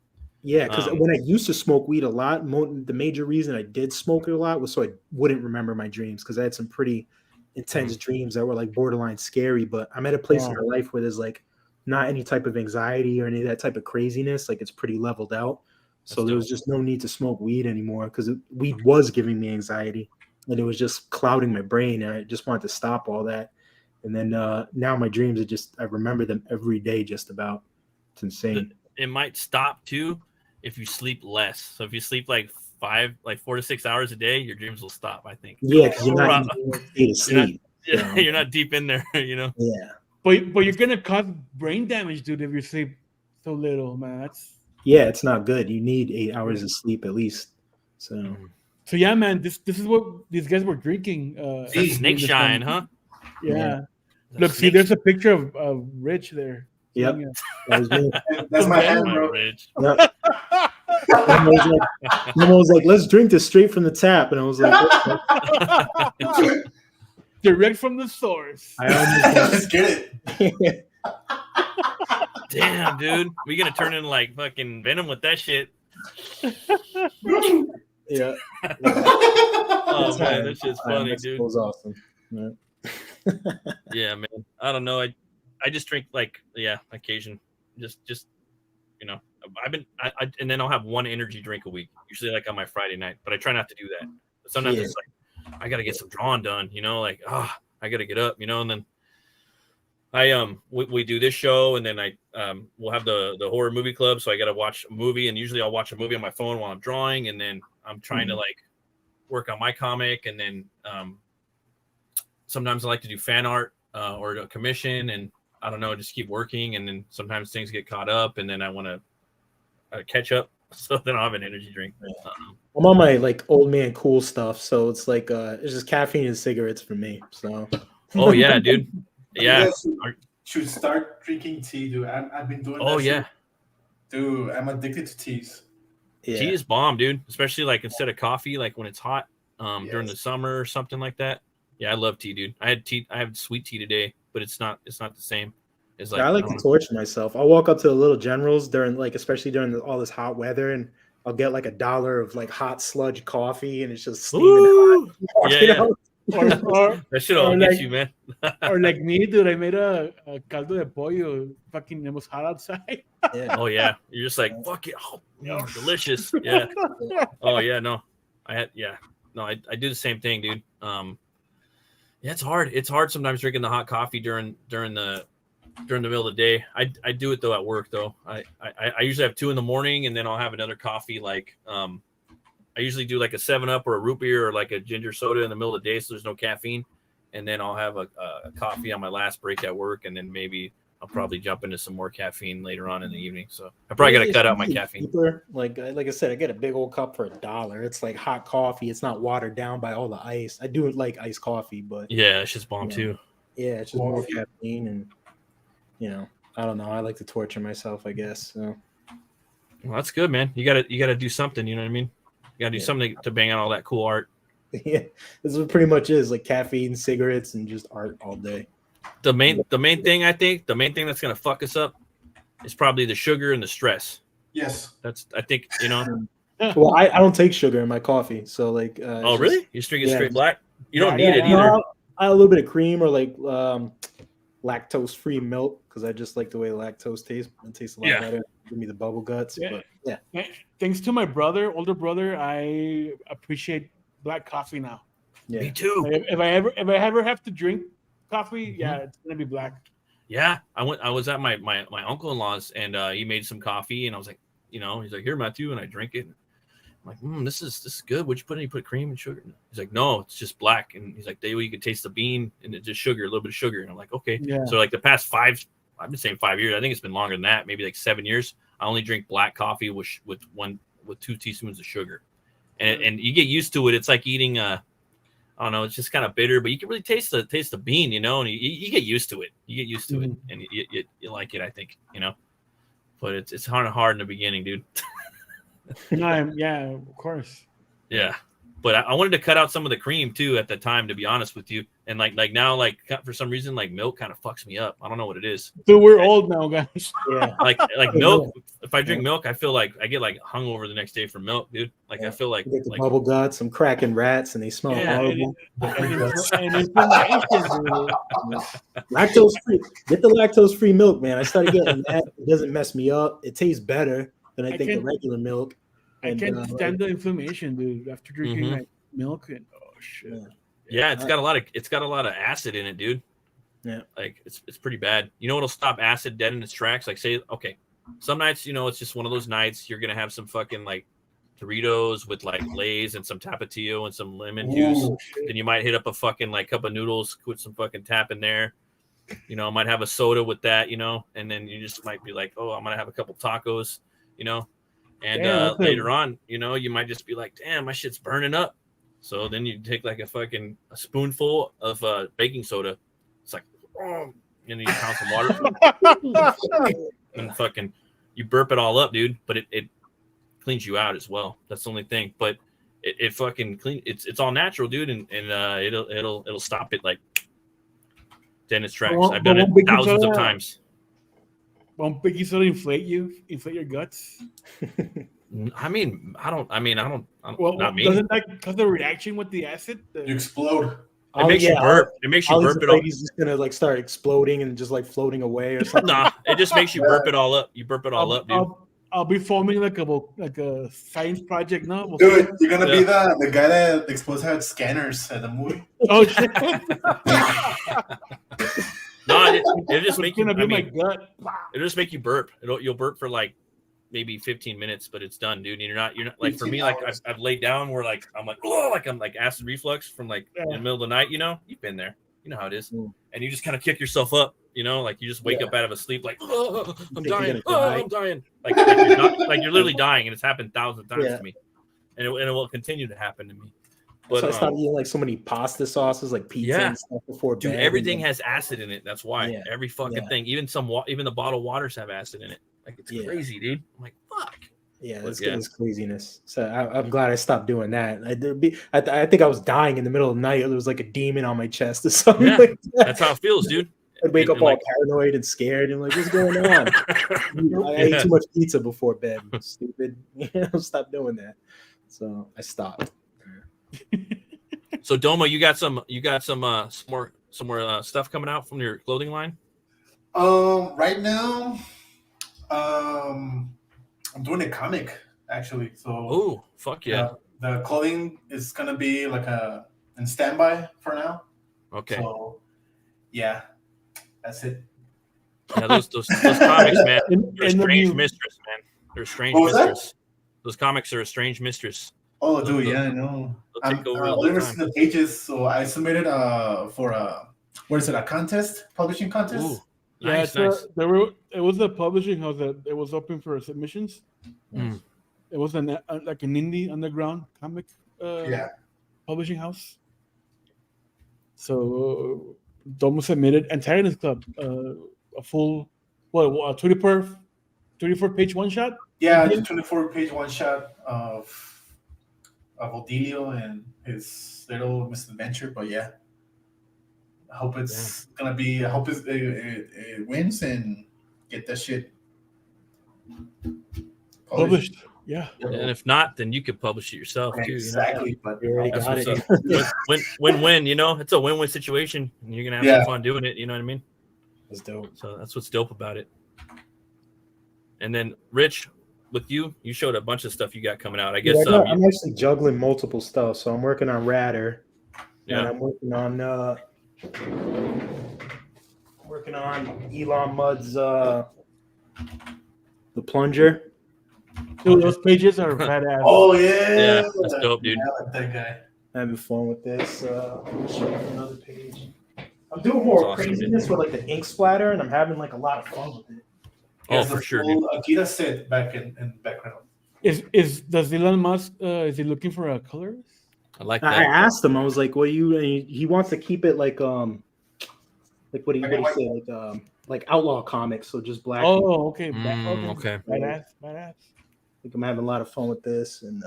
Yeah, because when I used to smoke weed a lot, the major reason I did smoke it a lot was so I wouldn't remember my dreams, because I had some pretty intense dreams that were like borderline scary. But I'm at a place in my life where there's like not any type of anxiety or any of that type of craziness. Like it's pretty leveled out. So there was just no need to smoke weed anymore, because weed was giving me anxiety, and it was just clouding my brain, and I just wanted to stop all that. And then now my dreams are just, I remember them every day just about. It's insane. It might stop too if you sleep less. So if you sleep like 4 to 6 hours a day, your dreams will stop, I think. Yeah, because you're not sleep. You're not deep in there, you know? Yeah. But you're going to cause brain damage, dude, if you sleep so little, man. Yeah, it's not good. You need 8 hours of sleep at least. So yeah, man, this is what these guys were drinking. Snake shine, huh? Yeah. Look, see, there's a picture of Rich there. Yep. That's my hand, bro. Yep. Mama was like, let's drink this straight from the tap. And I was like, direct from the source. Let's get it. Damn, dude. We're going to turn in like fucking Venom with that shit. Yeah. Oh man, that shit's funny, dude. It was awesome. Yeah. Yeah, man. I don't know. I just drink like occasion. Just you know, and then I'll have one energy drink a week, usually like on my Friday night. But I try not to do that. But sometimes it's like I gotta get some drawing done, you know, like I gotta get up, you know, and then we do this show, and then we'll have the horror movie club, so I gotta watch a movie, and usually I'll watch a movie on my phone while I'm drawing, and then I'm trying to like work on my comic, and then sometimes I like to do fan art or a commission, and I don't know, just keep working, and then sometimes things get caught up, and then I want to catch up, so then I'll have an energy drink. I'm on my like old man cool stuff, so it's like it's just caffeine and cigarettes for me. So. Oh yeah, dude. Yeah. Should start drinking tea, dude. I've been doing that. Oh yeah. Shit. Dude, I'm addicted to teas. Yeah. Tea is bomb, dude. Especially like instead of coffee, like when it's hot, during the summer or something like that. Yeah, I love tea, dude. I had sweet tea today, but it's not the same. It's like I like to torture myself. I'll walk up to the Little Generals during especially during all this hot weather, and I'll get like $1 of like hot sludge coffee, and it's just steaming hot. Yeah. That shit all gets you, man. Or like me, dude, I made a caldo de pollo. Fucking, it was hot outside. Yeah. Oh yeah, you're just like fuck it. Oh, delicious. Yeah. Oh yeah, no, I do the same thing, dude. Yeah, it's hard. It's hard sometimes drinking the hot coffee during the middle of the day. I do it though at work though. I usually have 2 in the morning, and then I'll have another coffee like I usually do like a 7-Up or a root beer or like a ginger soda in the middle of the day, so there's no caffeine. And then I'll have a coffee on my last break at work, and then maybe I'll probably jump into some more caffeine later on in the evening. So I probably got to cut out my caffeine. Cheaper. Like I said, I get a big old cup for $1. It's like hot coffee. It's not watered down by all the ice. I do like iced coffee, but yeah, it's just bomb too. Yeah, it's just more caffeine, and I don't know. I like to torture myself, I guess. So. Well, that's good, man. You gotta do something. You know what I mean? You gotta do something to bang out all that cool art. Yeah, this is what pretty much is like caffeine, cigarettes, and just art all day. The main thing that's gonna fuck us up is probably the sugar and the stress. Yes, I think. Well, I don't take sugar in my coffee, so like. Oh really? You drink it straight black? You don't need it either. I add a little bit of cream or like lactose-free milk because I just like the way lactose tastes. It tastes a lot better. Give me the bubble guts. Yeah. But yeah. Thanks to my older brother, I appreciate black coffee now. Yeah. Me too. If I ever have to drink coffee, it's gonna be black. Yeah, I was at my uncle-in-law's, and he made some coffee, and I was like, he's like, here, Matthew, and I drink it. I'm like, this is good. What'd you put in? You put cream and sugar? He's like, no, it's just black. And he's like, you can taste the bean and it's just sugar, a little bit of sugar. And I'm like, okay. Yeah. So like the past I've been saying 5 years. I think it's been longer than that, maybe like 7 years. I only drink black coffee with 2 teaspoons of sugar, and you get used to it. It's like eating I don't know. It's just kind of bitter, but you can really taste the bean, and you get used to it. You get used to it, and you like it, I think, But it's hard in the beginning, dude. Yeah, of course. Yeah, but I wanted to cut out some of the cream too at the time, to be honest with you. And like now, like for some reason, like milk kind of fucks me up. I don't know what it is. Dude, we're old now, guys. Yeah. Like milk. If I drink milk, I feel like I get like hungover the next day from milk, dude. Like I feel like, you get the bubble guts, some cracking rats, and they smell horrible. Lactose free. Get the lactose free milk, man. I started getting that. It doesn't mess me up. It tastes better than I think the regular milk. I can't stand the inflammation, dude. After drinking like milk, and shit. Yeah, it's got a lot of acid in it, dude. Yeah, like it's pretty bad. What'll stop acid dead in its tracks? Like say, okay, some nights, it's just one of those nights you're gonna have some fucking like Doritos with like Lay's and some Tapatio and some lemon juice. Then you might hit up a fucking like cup of noodles with some fucking tap in there. Might have a soda with that, and then you just might be like, oh, I'm gonna have a couple tacos, and later on, you might just be like, damn, my shit's burning up. So then you take like a spoonful of baking soda. It's like, and then you pound some water and fucking you burp it all up, dude. But it cleans you out as well. That's the only thing. But it fucking clean. It's all natural, dude, and it'll stop it like dead in its tracks. I've done it thousands of times. Won't baking soda inflate your guts? I mean, I don't. Well, not me. doesn't that because the reaction with the acid? You explode. It makes you burp. It makes you burp it all. He's just gonna like start exploding and just like floating away or something. Nah, it just makes you burp it all up. You burp it all up, dude. I'll be foaming like a science project now. Dude, you're gonna be the guy that explodes had scanners at the movie. Oh shit! No, it just make you. My gut. It'll just make you burp. You'll burp for like maybe 15 minutes, but it's done, dude. And you're not like for me, like I've laid down where like I'm like acid reflux from like in the middle of the night. You know, you've been there. You know how it is, and you just kind of kick yourself up. You know, like you just wake up out of a sleep, like I'm dying, I'm dying, like you're literally dying, and it's happened thousands of times to me, and it will continue to happen to me. But so I stopped eating like so many pasta sauces, like pizza and stuff before bed. Dude, everything has acid in it. That's why every fucking thing, even the bottled waters have acid in it. Like it's crazy, dude. I'm like, fuck. Yeah, it's craziness. So I'm glad I stopped doing that. I think I was dying in the middle of the night. There was like a demon on my chest or something. Yeah, like that. That's how it feels, dude. I'd wake up all paranoid and scared and like, what's going on? I ate too much pizza before bed. Stupid. Stop doing that. So I stopped. So Doma, you got some more stuff coming out from your clothing line? Right now, I'm doing a comic actually. So fuck yeah. The clothing is gonna be like in standby for now. Okay. So yeah, that's it. Yeah, those comics, man. They're a strange mistress, man. They're a strange mistress. Those comics are a strange mistress. Oh, dude, yeah, I know. I've never seen the pages, so I submitted for a contest, publishing contest. Ooh, nice. It was a publishing house that it was open for submissions. It was like an indie underground comic publishing house. So Domo submitted Antagonist Club, a full 24 page one shot. Yeah, it's a 24-page one shot of Odilio and his little misadventure, but yeah, I hope it's gonna be. I hope it wins and get that shit published. Yeah, and if not, then you could publish it yourself too. Exactly, but you already got it. Win-win. You know, it's a win-win situation, and you're gonna have some fun doing it. You know what I mean? That's dope. So that's what's dope about it. And then Rich, with you showed a bunch of stuff you got coming out. I guess I'm actually juggling multiple stuff. So I'm working on Radder. Yeah. And I'm working on Elon Mudd's The Plunger. Dude, those pages are badass. Oh yeah, that's dope, dude. Yeah, I like that guy. I'm having fun with this. Let me show you another page. I'm doing more craziness with like the ink splatter, and I'm having like a lot of fun with it. Oh, for sure. Akira said back in background. Does Elon Musk is he looking for a color? I like that. I asked him. I was like, "What do you?" And he wants to keep it like what do you say? Like outlaw comics, so just black. Oh, okay. Okay. Badass. I think I'm having a lot of fun with this, and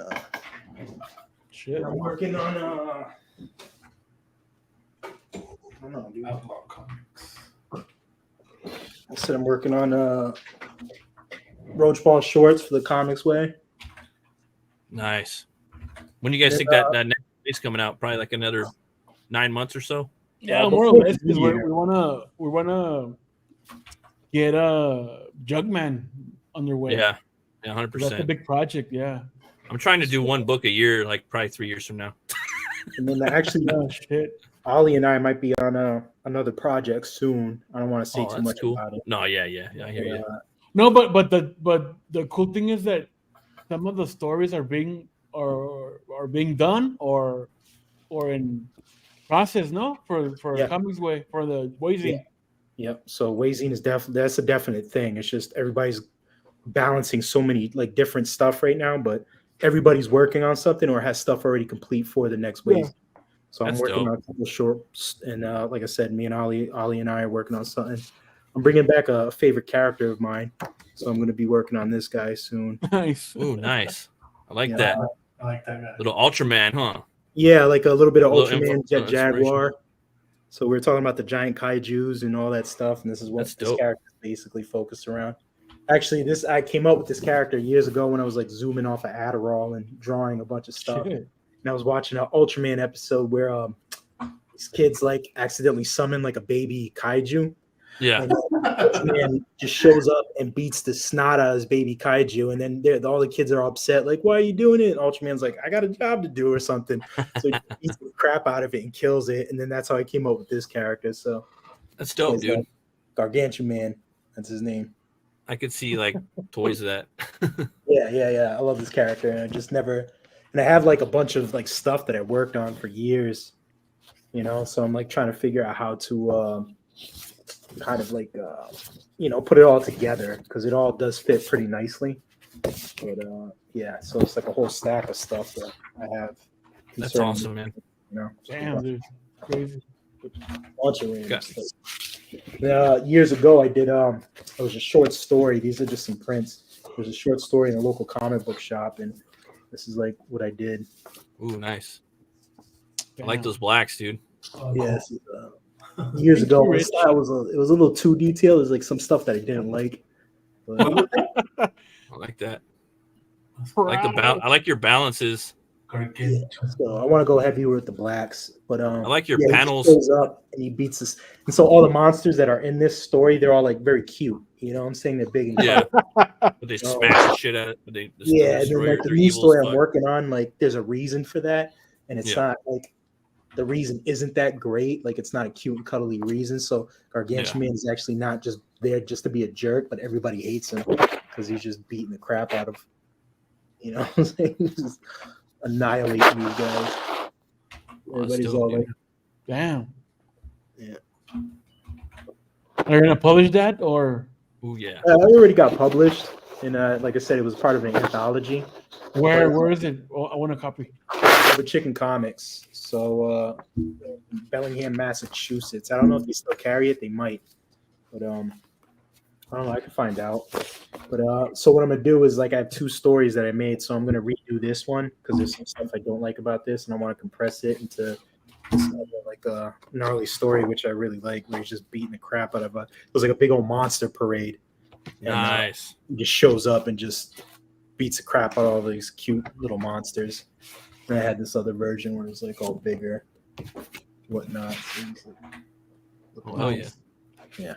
shit. I'm working on I don't know, dude. Outlaw comics. I said I'm working on Roach Ball shorts for the Comics Way. Nice. When do you guys think that next is coming out? Probably like another 9 months or so. Yeah, more or less. Because we wanna get Junkman underway. Yeah, 100%. That's a big project. Yeah. I'm trying to do one book a year, like probably 3 years from now. And then actually, Ollie and I might be on another project soon. I don't want to say too much about it. No, yeah, I hear you. No, but the cool thing is that some of the stories are being done or in process. No, for Comics Way, for the Wazine. Yep. So Wazine is that's a definite thing. It's just everybody's balancing so many like different stuff right now, but everybody's working on something or has stuff already complete for the next Wazine. Yeah. So I'm working on a couple of shorts, and like I said, me and Ollie and I are working on something. I'm bringing back a favorite character of mine, so I'm going to be working on this guy soon. Nice. Ooh, nice. I like that. I like that guy. Little Ultraman, huh? Yeah, like a little bit of Ultraman, Jet Jaguar. So we're talking about the giant kaijus and all that stuff, and this is what this character is basically focused around. Actually, I came up with this character years ago when I was like zooming off of Adderall and drawing a bunch of stuff. Shit. And I was watching an Ultraman episode where these kids like accidentally summon like a baby kaiju. Yeah. And Ultraman just shows up and beats the snot out of his baby kaiju. And then all the kids are upset, like, why are you doing it? And Ultraman's like, I got a job to do or something. So he beats the crap out of it and kills it. And then that's how I came up with this character. So That's dope, dude. Gargantuan. That's his name. I could see like toys of that. Yeah. I love this character. And I just never, and I have like a bunch of like stuff that I worked on for years, you know, so I'm like trying to figure out how to kind of like, you know, put it all together because it all does fit pretty nicely. But yeah, so it's like a whole stack of stuff that I have. That's awesome, man. You know, Damn, dude. Crazy. Bunch of random stuff. Years ago, I did it was a short story. These are just some prints. There's a short story in a local comic book shop, and this is like what I did. Ooh, nice. Damn. I like those blacks, dude. Yes, years ago, my style was it was a little too detailed. There's like some stuff that I didn't like. But, I like that. I like your balances. yeah, so I want to go heavier with the blacks, but I like your yeah, panels. He goes up and he beats us, and so all the monsters that are in this story, they're all like very cute. You know what I'm saying? They're big and Yeah. But they smash the shit out of it. Yeah, and then like the new story I'm working on, like there's a reason for that, and it's not like the reason isn't that great. Like it's not a cute and cuddly reason. So Gargantuan is actually not just there just to be a jerk, but everybody hates him because he's just beating the crap out of, you know what I'm saying? He's just annihilating these guys. Everybody's all like, damn. Yeah. Are you gonna publish that or? Oh yeah. It already got published, and like I said, it was part of an anthology. Where is it? Oh, I want a copy. With Chicken Comics. So Bellingham, Massachusetts. I don't know if they still carry it. They might, but I don't know. I can find out. But so what I'm gonna do is like I have two stories that I made. So I'm gonna redo this one because there's some stuff I don't like about this, and I want to compress it into like a gnarly story, which I really like, where he's just beating the crap out of it was like a big old monster parade. And, Nice. he just shows up and just beats the crap out of all these cute little monsters. And I had this other version where it was like all bigger, whatnot. Oh yeah. Yeah.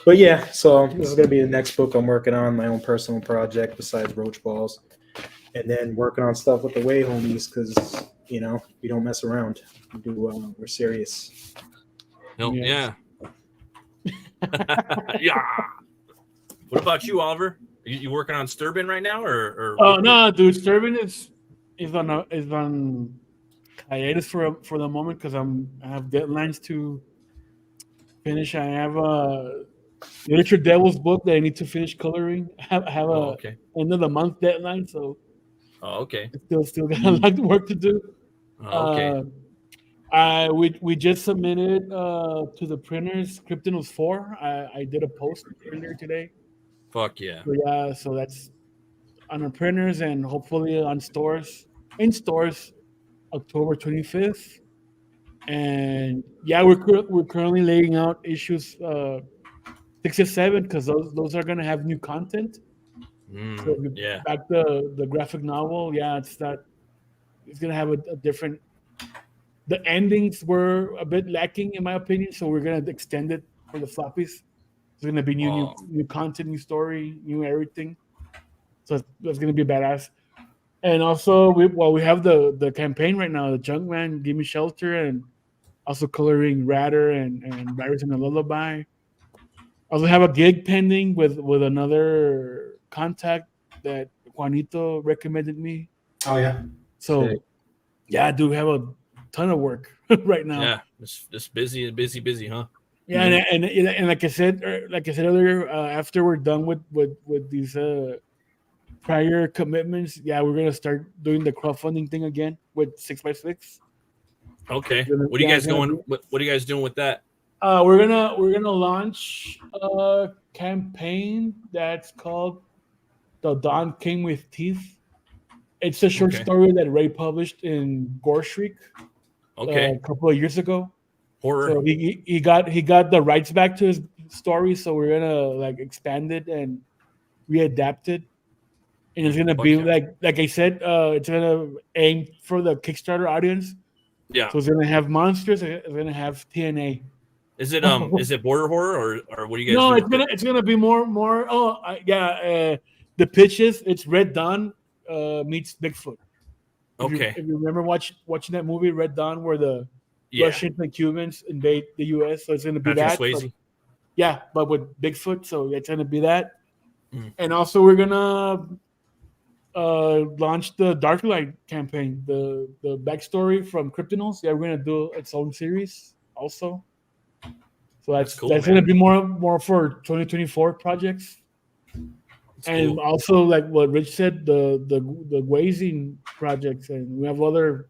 But yeah, so this is gonna be the next book I'm working on, my own personal project besides Roach Balls. And then working on stuff with the Way homies because you know we don't mess around. We're serious. No, yeah. Yeah. What about you, Oliver? You working on Sturbin right now, or? Oh no, dude, Sturbin is on hiatus for the moment because I have deadlines to finish. I have a Literature Devils book that I need to finish coloring. I have a end of the month deadline, so okay. Still got a lot of work to do. Okay. We just submitted to the printers Kryptonos 4. I did a post earlier today. Fuck yeah. So, yeah, so that's on the printers and hopefully on stores October 25th. And yeah, we're currently laying out issues 6 and 7 because those are gonna have new content. So yeah. Back the graphic novel, yeah, it's gonna have a different. The endings were a bit lacking in my opinion, so we're gonna extend it for the floppies. There's gonna be new content, new story, new everything. So that's gonna be badass. And also, we have the campaign right now, the Junkman Gimmie Shelter, and also coloring Ratter and Virus and the Lullaby. I also have a gig pending with another contact that Juanito recommended me. Oh yeah. So yeah, I do have a ton of work right now. Yeah, just busy, huh? Yeah, and like I said earlier, after we're done with these prior commitments, yeah, we're gonna start doing the crowdfunding thing again with 6x6. Okay. What are you guys going? What are you guys doing with that? We're gonna launch a campaign that's called The Don Came with Teeth. It's a short story that Ray published in Gore Shriek a couple of years ago. Horror. So he got the rights back to his story, so we're gonna like expand it and readapted, and it's gonna Fuck be yeah. like I said, it's gonna aim for the Kickstarter audience. Yeah. So it's gonna have monsters. It's gonna have TNA. Is it border horror or what do you guys No, do? it's gonna be more. Oh, the pitches. It's Red Dawn meets Bigfoot. Okay. If you remember watching that movie Red Dawn, where the Yeah. Russians and Cubans invade the U.S., so it's gonna be Patrick that. Swayze. But with Bigfoot, so it's gonna be that. Mm. And also we're gonna launch the Darklight campaign, the backstory from Kryptonals. Yeah, we're gonna do its own series also. So that's cool, that's man. gonna be more for 2024 projects. That's And cool. also, like what Rich said, the Wazing projects, and we have other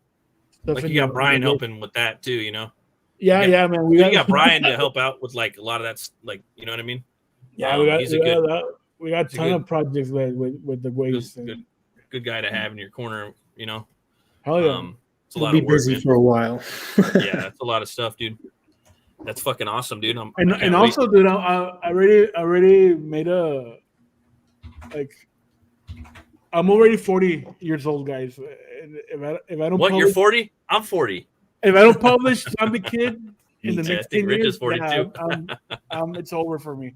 stuff. Like in you got the- Brian in the- helping with that too, you know. Yeah, man. You got Brian to help out with like a lot of that's like, you know what I mean? Yeah, he's a good we got he's a ton good- of projects with the Waze. and- good guy to have in your corner, you know. Hell yeah. It's a We'll lot be of work, busy man. for a while. Yeah, that's a lot of stuff, dude. That's fucking awesome, dude. I And can't also, dude, I already made a like. I'm already 40 years old, guys. And if I don't what? You're publish, 40? I'm 40. if I don't publish Zombie Kid in the too. I next think 10 Rich years, is 42. it's over for me.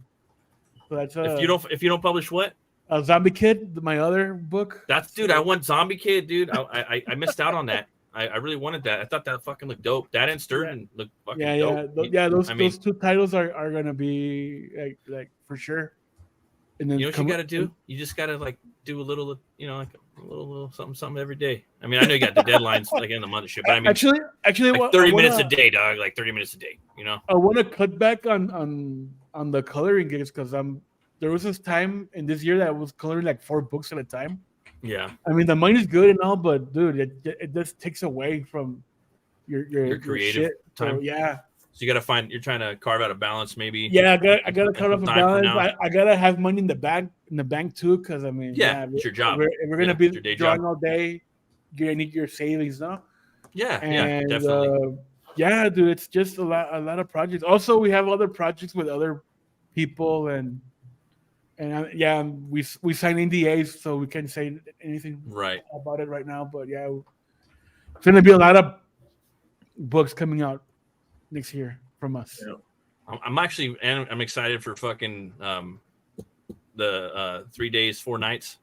So that's If you don't publish what? Zombie Kid, my other book. That's dude. I want Zombie Kid, dude. I missed out on that. I really wanted that. I thought that fucking looked dope. That and Sturgeon looked fucking dope. Those two titles are gonna be like for sure. And then You know what you got to do? You just got to like do a little, you know, like a little something every day. I mean, I know you got the deadlines like in the month of shit, but I mean, actually, like 30 minutes a day, dog. Like 30 minutes a day. You know. I want to cut back on the coloring gigs because there was this time in this year that I was coloring like 4 books at a time. Yeah. I mean, the money's good and all, but dude, it just takes away from your creative shit. time. So, yeah. So you got to find. You're trying to carve out a balance, maybe. Yeah, I gotta cut off a time from balance. now. I gotta have money in the bank too, because I mean, Yeah, it's your job. If we're gonna Yeah, be it's your day drawing job. all day, you're gonna need your savings, no? Yeah, And, definitely. yeah, dude, it's just a lot of projects. Also, we have other projects with other people, and we sign NDAs, so we can't say anything Right. about it right now. But yeah, it's gonna be a lot of books coming out next year from us. Yeah. I'm excited for fucking the 3 days, 4 nights,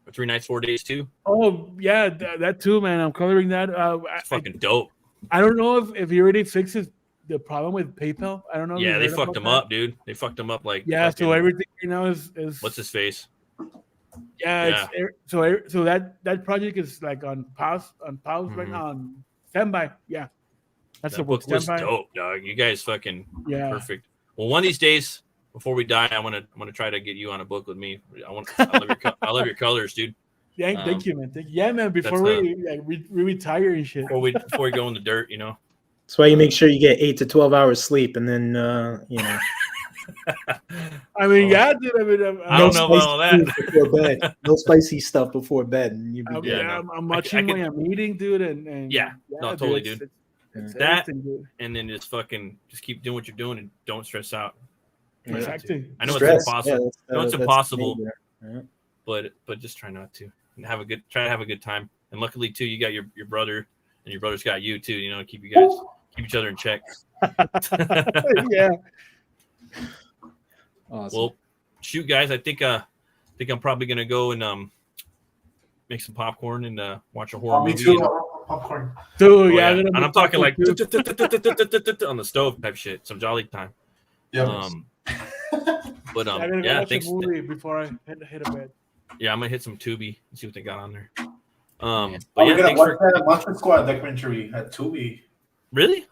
or 3 nights, 4 days too. Oh yeah, that too, man. I'm coloring that. It's fucking dope. I don't know if he already fixes the problem with PayPal. I don't know. if Yeah, you they heard fucked about him that. up, dude. They fucked him up like. Yeah, fucking, so everything right now is what's his face? yeah. So that project is like on pause right now, on standby. Yeah, that's That the word, book was standby. dope, dog. You guys fucking Yeah. perfect. Well, one of these days before we die, I'm gonna try to get you on a book with me. I love your colors, dude. Yeah, thank you, man. Yeah, man. Before that's we retire and shit. Before we go in the dirt, you know. That's why you make sure you get 8 to 12 hours sleep, and then you know. I mean, yeah, dude. I mean, I don't know about all that. Before bed. No spicy stuff before bed, and you be good. Yeah, no. I'm watching I I'm eating, dude, and Yeah, no, dude, totally, it's- dude. it's That- everything, dude. And then just keep doing what you're doing and don't stress out. Yeah. Exactly. I know Stress, it's impossible. yeah, I know it's that's impossible, major. Yeah. but just try not to and try to have a good time. And luckily too, you got your brother, and your brother's got you too. You know, keep each other in check. Yeah. Awesome. Well, shoot, guys, I think I'm probably gonna go and make some popcorn and watch a horror Me movie. too. And- Popcorn. Dude, oh, yeah. yeah. And I'm talking like too. on the stove type shit. Some jolly time. Yeah. I'm gonna go yeah, watch thanks. a movie before I hit a bed. Yeah, I'm gonna hit some Tubi and see what they got on there. But We're yeah, gonna thanks watch for that Monster Squad documentary at Tubi. really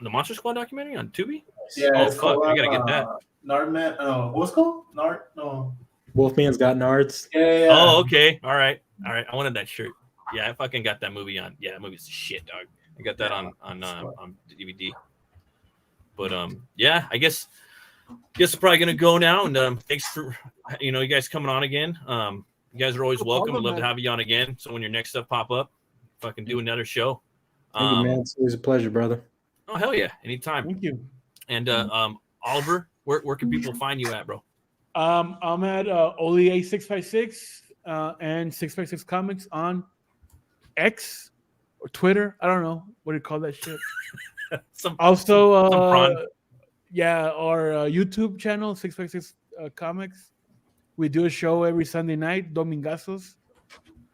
the Monster Squad documentary on Tubi. Yeah, Oh, it's fuck, called, I gotta get that. Nardman. What's it called? No. Wolfman's got nards. Yeah. Oh, okay, all right. I wanted that shirt. Yeah, I fucking got that movie on. Yeah, that movie's shit, dog. I got that on DVD. But yeah, I guess I'm probably gonna go now. And thanks for you guys coming on again. You guys are always No welcome. problem, We'd love to man. have you on again. So when your next stuff pop up, fucking do another show. Thank you, man. It's always a pleasure, brother. Oh hell yeah, anytime. Thank you. And Oliver, where can people find you at, bro? I'm at Olie656 and 656 Comics on X or Twitter. I don't know what do you call that shit. Also, some prawn. our YouTube channel 656 Comics. We do a show every Sunday night, Domingazos,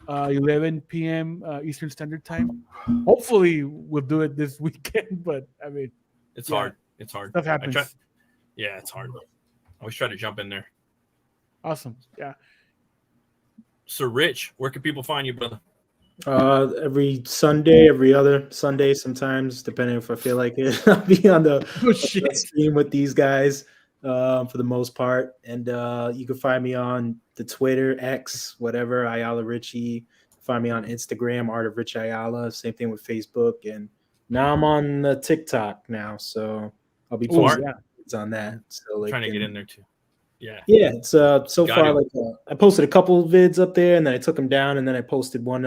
11 p.m. Eastern Standard Time. Hopefully, we'll do it this weekend, but I mean, it's hard. It's hard. Stuff happens. It's hard. I always try to jump in there. Awesome. Yeah. So, Rich, where can people find you, brother? Every Sunday, every other Sunday, sometimes, depending if I feel like it. I'll be on the stream with these guys for the most part. And you can find me on the Twitter, X, whatever, Ayala Richie. Find me on Instagram, Art of Rich Ayala. Same thing with Facebook. And now I'm on the TikTok now, so I'll be posting on that. So like trying to get in there too. Yeah. It's so far like I posted a couple of vids up there, and then I took them down, and then I posted one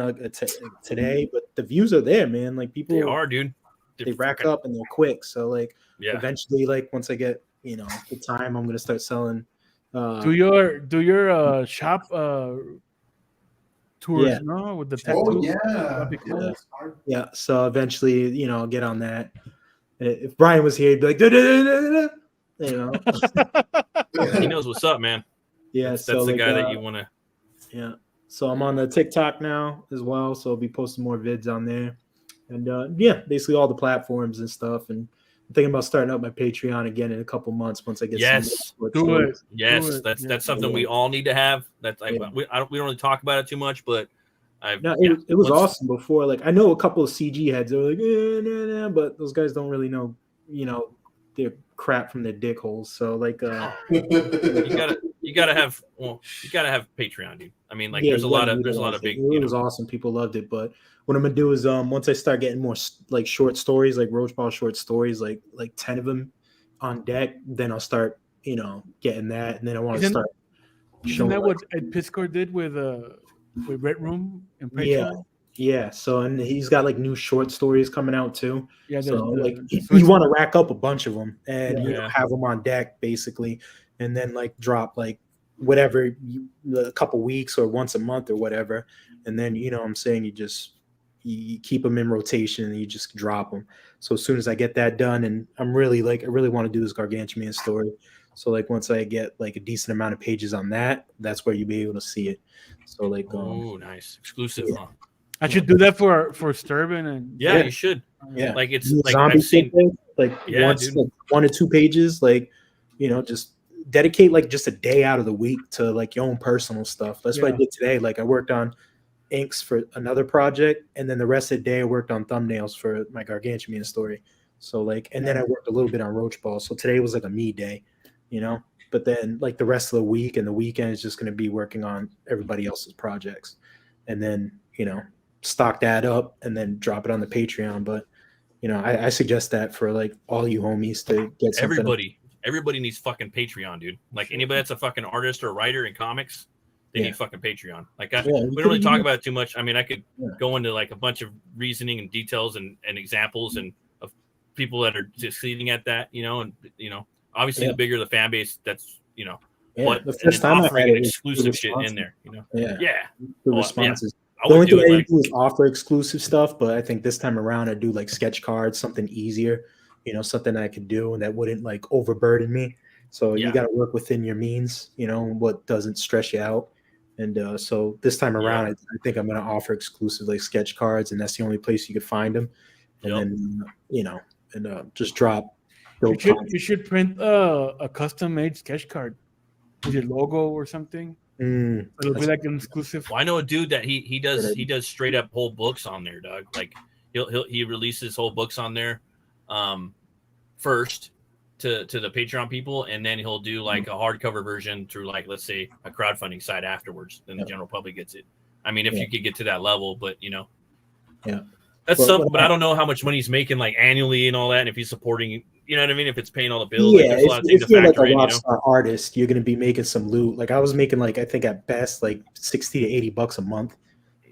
today. But the views are there, man. Like people, they are, dude. They rack up and they're quick. So like, eventually, like once I get the time, I'm gonna start selling. Do your shop tours, no? With the tattoos. So eventually, I'll get on that. If Brian was here, he'd be like, da. He knows what's up, man. That's the guy that you want to. Yeah. So I'm on the TikTok now as well. So I'll be posting more vids on there. And basically all the platforms and stuff. And I'm thinking about starting up my Patreon again in a couple months once I get do it. Yes, that's something we all need to have. That's we don't really talk about it too much, but it was awesome before. Like I know a couple of CG heads. They're like, but those guys don't really know, their crap from their dick holes. So like, you gotta have Patreon, dude. I mean, like, there's a lot of big. It was awesome. People loved it. But what I'm gonna do is, once I start getting more like short stories, like Roach Ball short stories, like 10 of them on deck, then I'll start, getting that, and then I want to start. Isn't that what Ed Piscor did with Red Room and Patreon? Yeah, so and he's got like new short stories coming out too. Yeah, so like you want to rack up a bunch of them and have them on deck basically, and then like drop like whatever a couple weeks or once a month or whatever, and then what I'm saying, you keep them in rotation and you just drop them. So as soon as I get that done, and I really want to do this Gargantuan story. So like once I get like a decent amount of pages on that, that's where you'll be able to see it. So like nice exclusive. Huh? I should do that for Sturban and you should. Yeah, like it's like I've seen like once like 1 or 2 pages, like just dedicate like just a day out of the week to like your own personal stuff. That's what I did today. Like I worked on inks for another project, and then the rest of the day I worked on thumbnails for my Gargantuan story. So like, and then I worked a little bit on Roach Ball. So today was like a me day, But then like the rest of the week and the weekend is just going to be working on everybody else's projects, and then stock that up and then drop it on the Patreon. But I suggest that for like all you homies to get something. Everybody needs fucking Patreon, dude. Like anybody that's a fucking artist or writer in comics, they need fucking Patreon. Like we don't really talk about it too much. I mean, I could go into like a bunch of reasoning and details and examples and of people that are succeeding at that, and obviously the bigger the fan base, that's what the first time I had exclusive shit in there, the responses. The only thing I didn't do is offer exclusive stuff, but I think this time around I do like sketch cards, something easier, something I could do and that wouldn't like overburden me. So you got to work within your means, what doesn't stress you out. And so this time around, I think I'm going to offer exclusive like sketch cards, and that's the only place you could find them. And then just drop. You should print a custom made sketch card with your logo or something. It'll be like an exclusive. Well, I know a dude that he does straight up whole books on there, Doug. Like he releases whole books on there first to the Patreon people, and then he'll do like a hardcover version through like, let's say, a crowdfunding site afterwards. Then the general public gets it. I mean, if you could get to that level, but that's something. But I don't know how much money he's making like annually and all that, and if he's supporting. You know what I mean? If it's paying all the bills, if you're like a rock star artist, you're going to be making some loot. Like I was making like, I think at best like $60 to $80 a month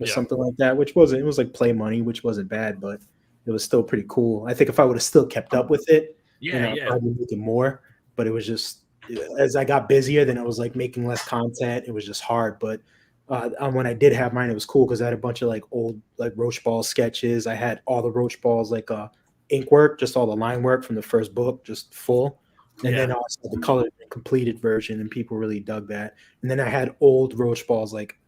or something like that, it was like play money, which wasn't bad, but it was still pretty cool. I think if I would have still kept up with it, I'd probably be making more, but it was just, as I got busier, then I was like making less content. It was just hard. But when I did have mine, it was cool because I had a bunch of like old like Roach Ball sketches. I had all the Roach Balls like ink work, just all the line work from the first book, just full. And then also the colored and completed version, and people really dug that. And then I had old Roach Balls, like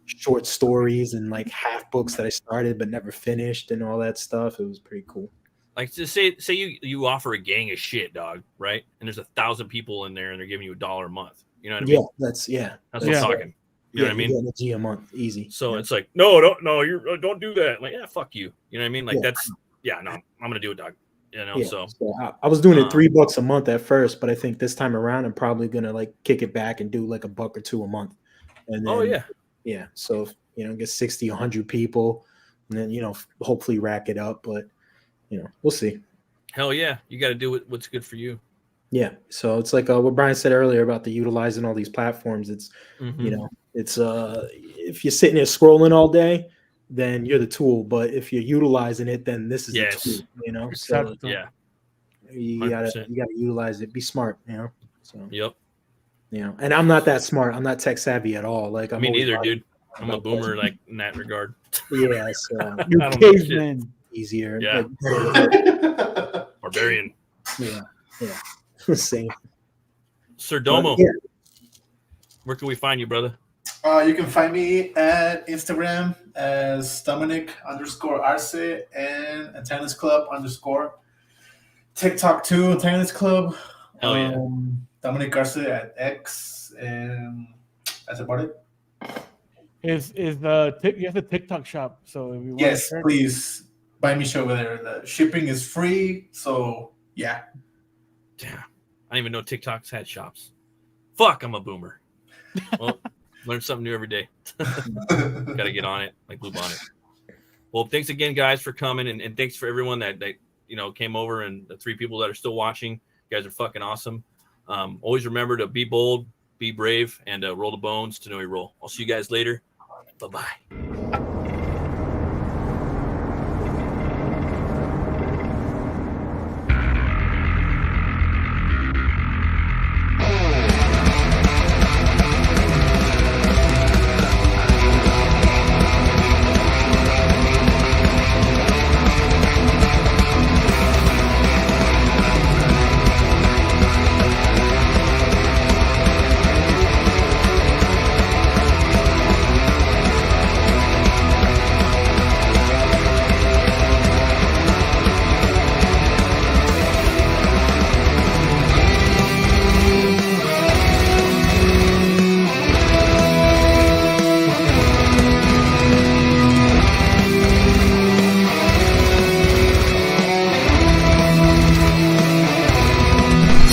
short stories and like half books that I started but never finished and all that stuff. It was pretty cool. Like to say you offer a gang of shit, dog, right? And there's 1,000 people in there and they're giving you $1 a month. You know what I mean? That's what I'm talking. You know what I mean? A G a month, easy. So it's like, no, don't do that. Like, yeah, fuck you. You know what I mean? Like no, I'm gonna do it, dog. You know, so I was doing it $3 a month at first, but I think this time around I'm probably gonna like kick it back and do like $1 or $2 a month. And then, so get 60, 100 people, and then hopefully rack it up. But we'll see. Hell yeah, you got to do what's good for you. Yeah, so it's like what Brian said earlier about the utilizing all these platforms. It's it's if you're sitting there scrolling all day, then you're the tool. But if you're utilizing it, then this is the tool. So you gotta utilize it. Be smart. So and I'm not that smart. I'm not tech savvy at all. Like me neither, dude. I'm a boomer like in that regard. Yeah, so you're caveman. Easier. Yeah. Barbarian. Yeah. Same. Sir Domo. Where can we find you, brother? You can find me at Instagram as Dominic_Arce and Antagonist Club _. TikTok too, Antagonist Club. Hell yeah. Dominic Arce at X, and that's about it. You have a TikTok shop, so if you yes, please buy me shit over there. The shipping is free, so yeah. Damn, I didn't even know TikToks had shops. Fuck, I'm a boomer. Well, learn something new every day. Got to get on it, like Blue Bonnet. Well, thanks again, guys, for coming, and thanks for everyone that came over, and the 3 people that are still watching. You guys are fucking awesome. Always remember to be bold, be brave, and roll the bones to know you roll. I'll see you guys later. Bye-bye.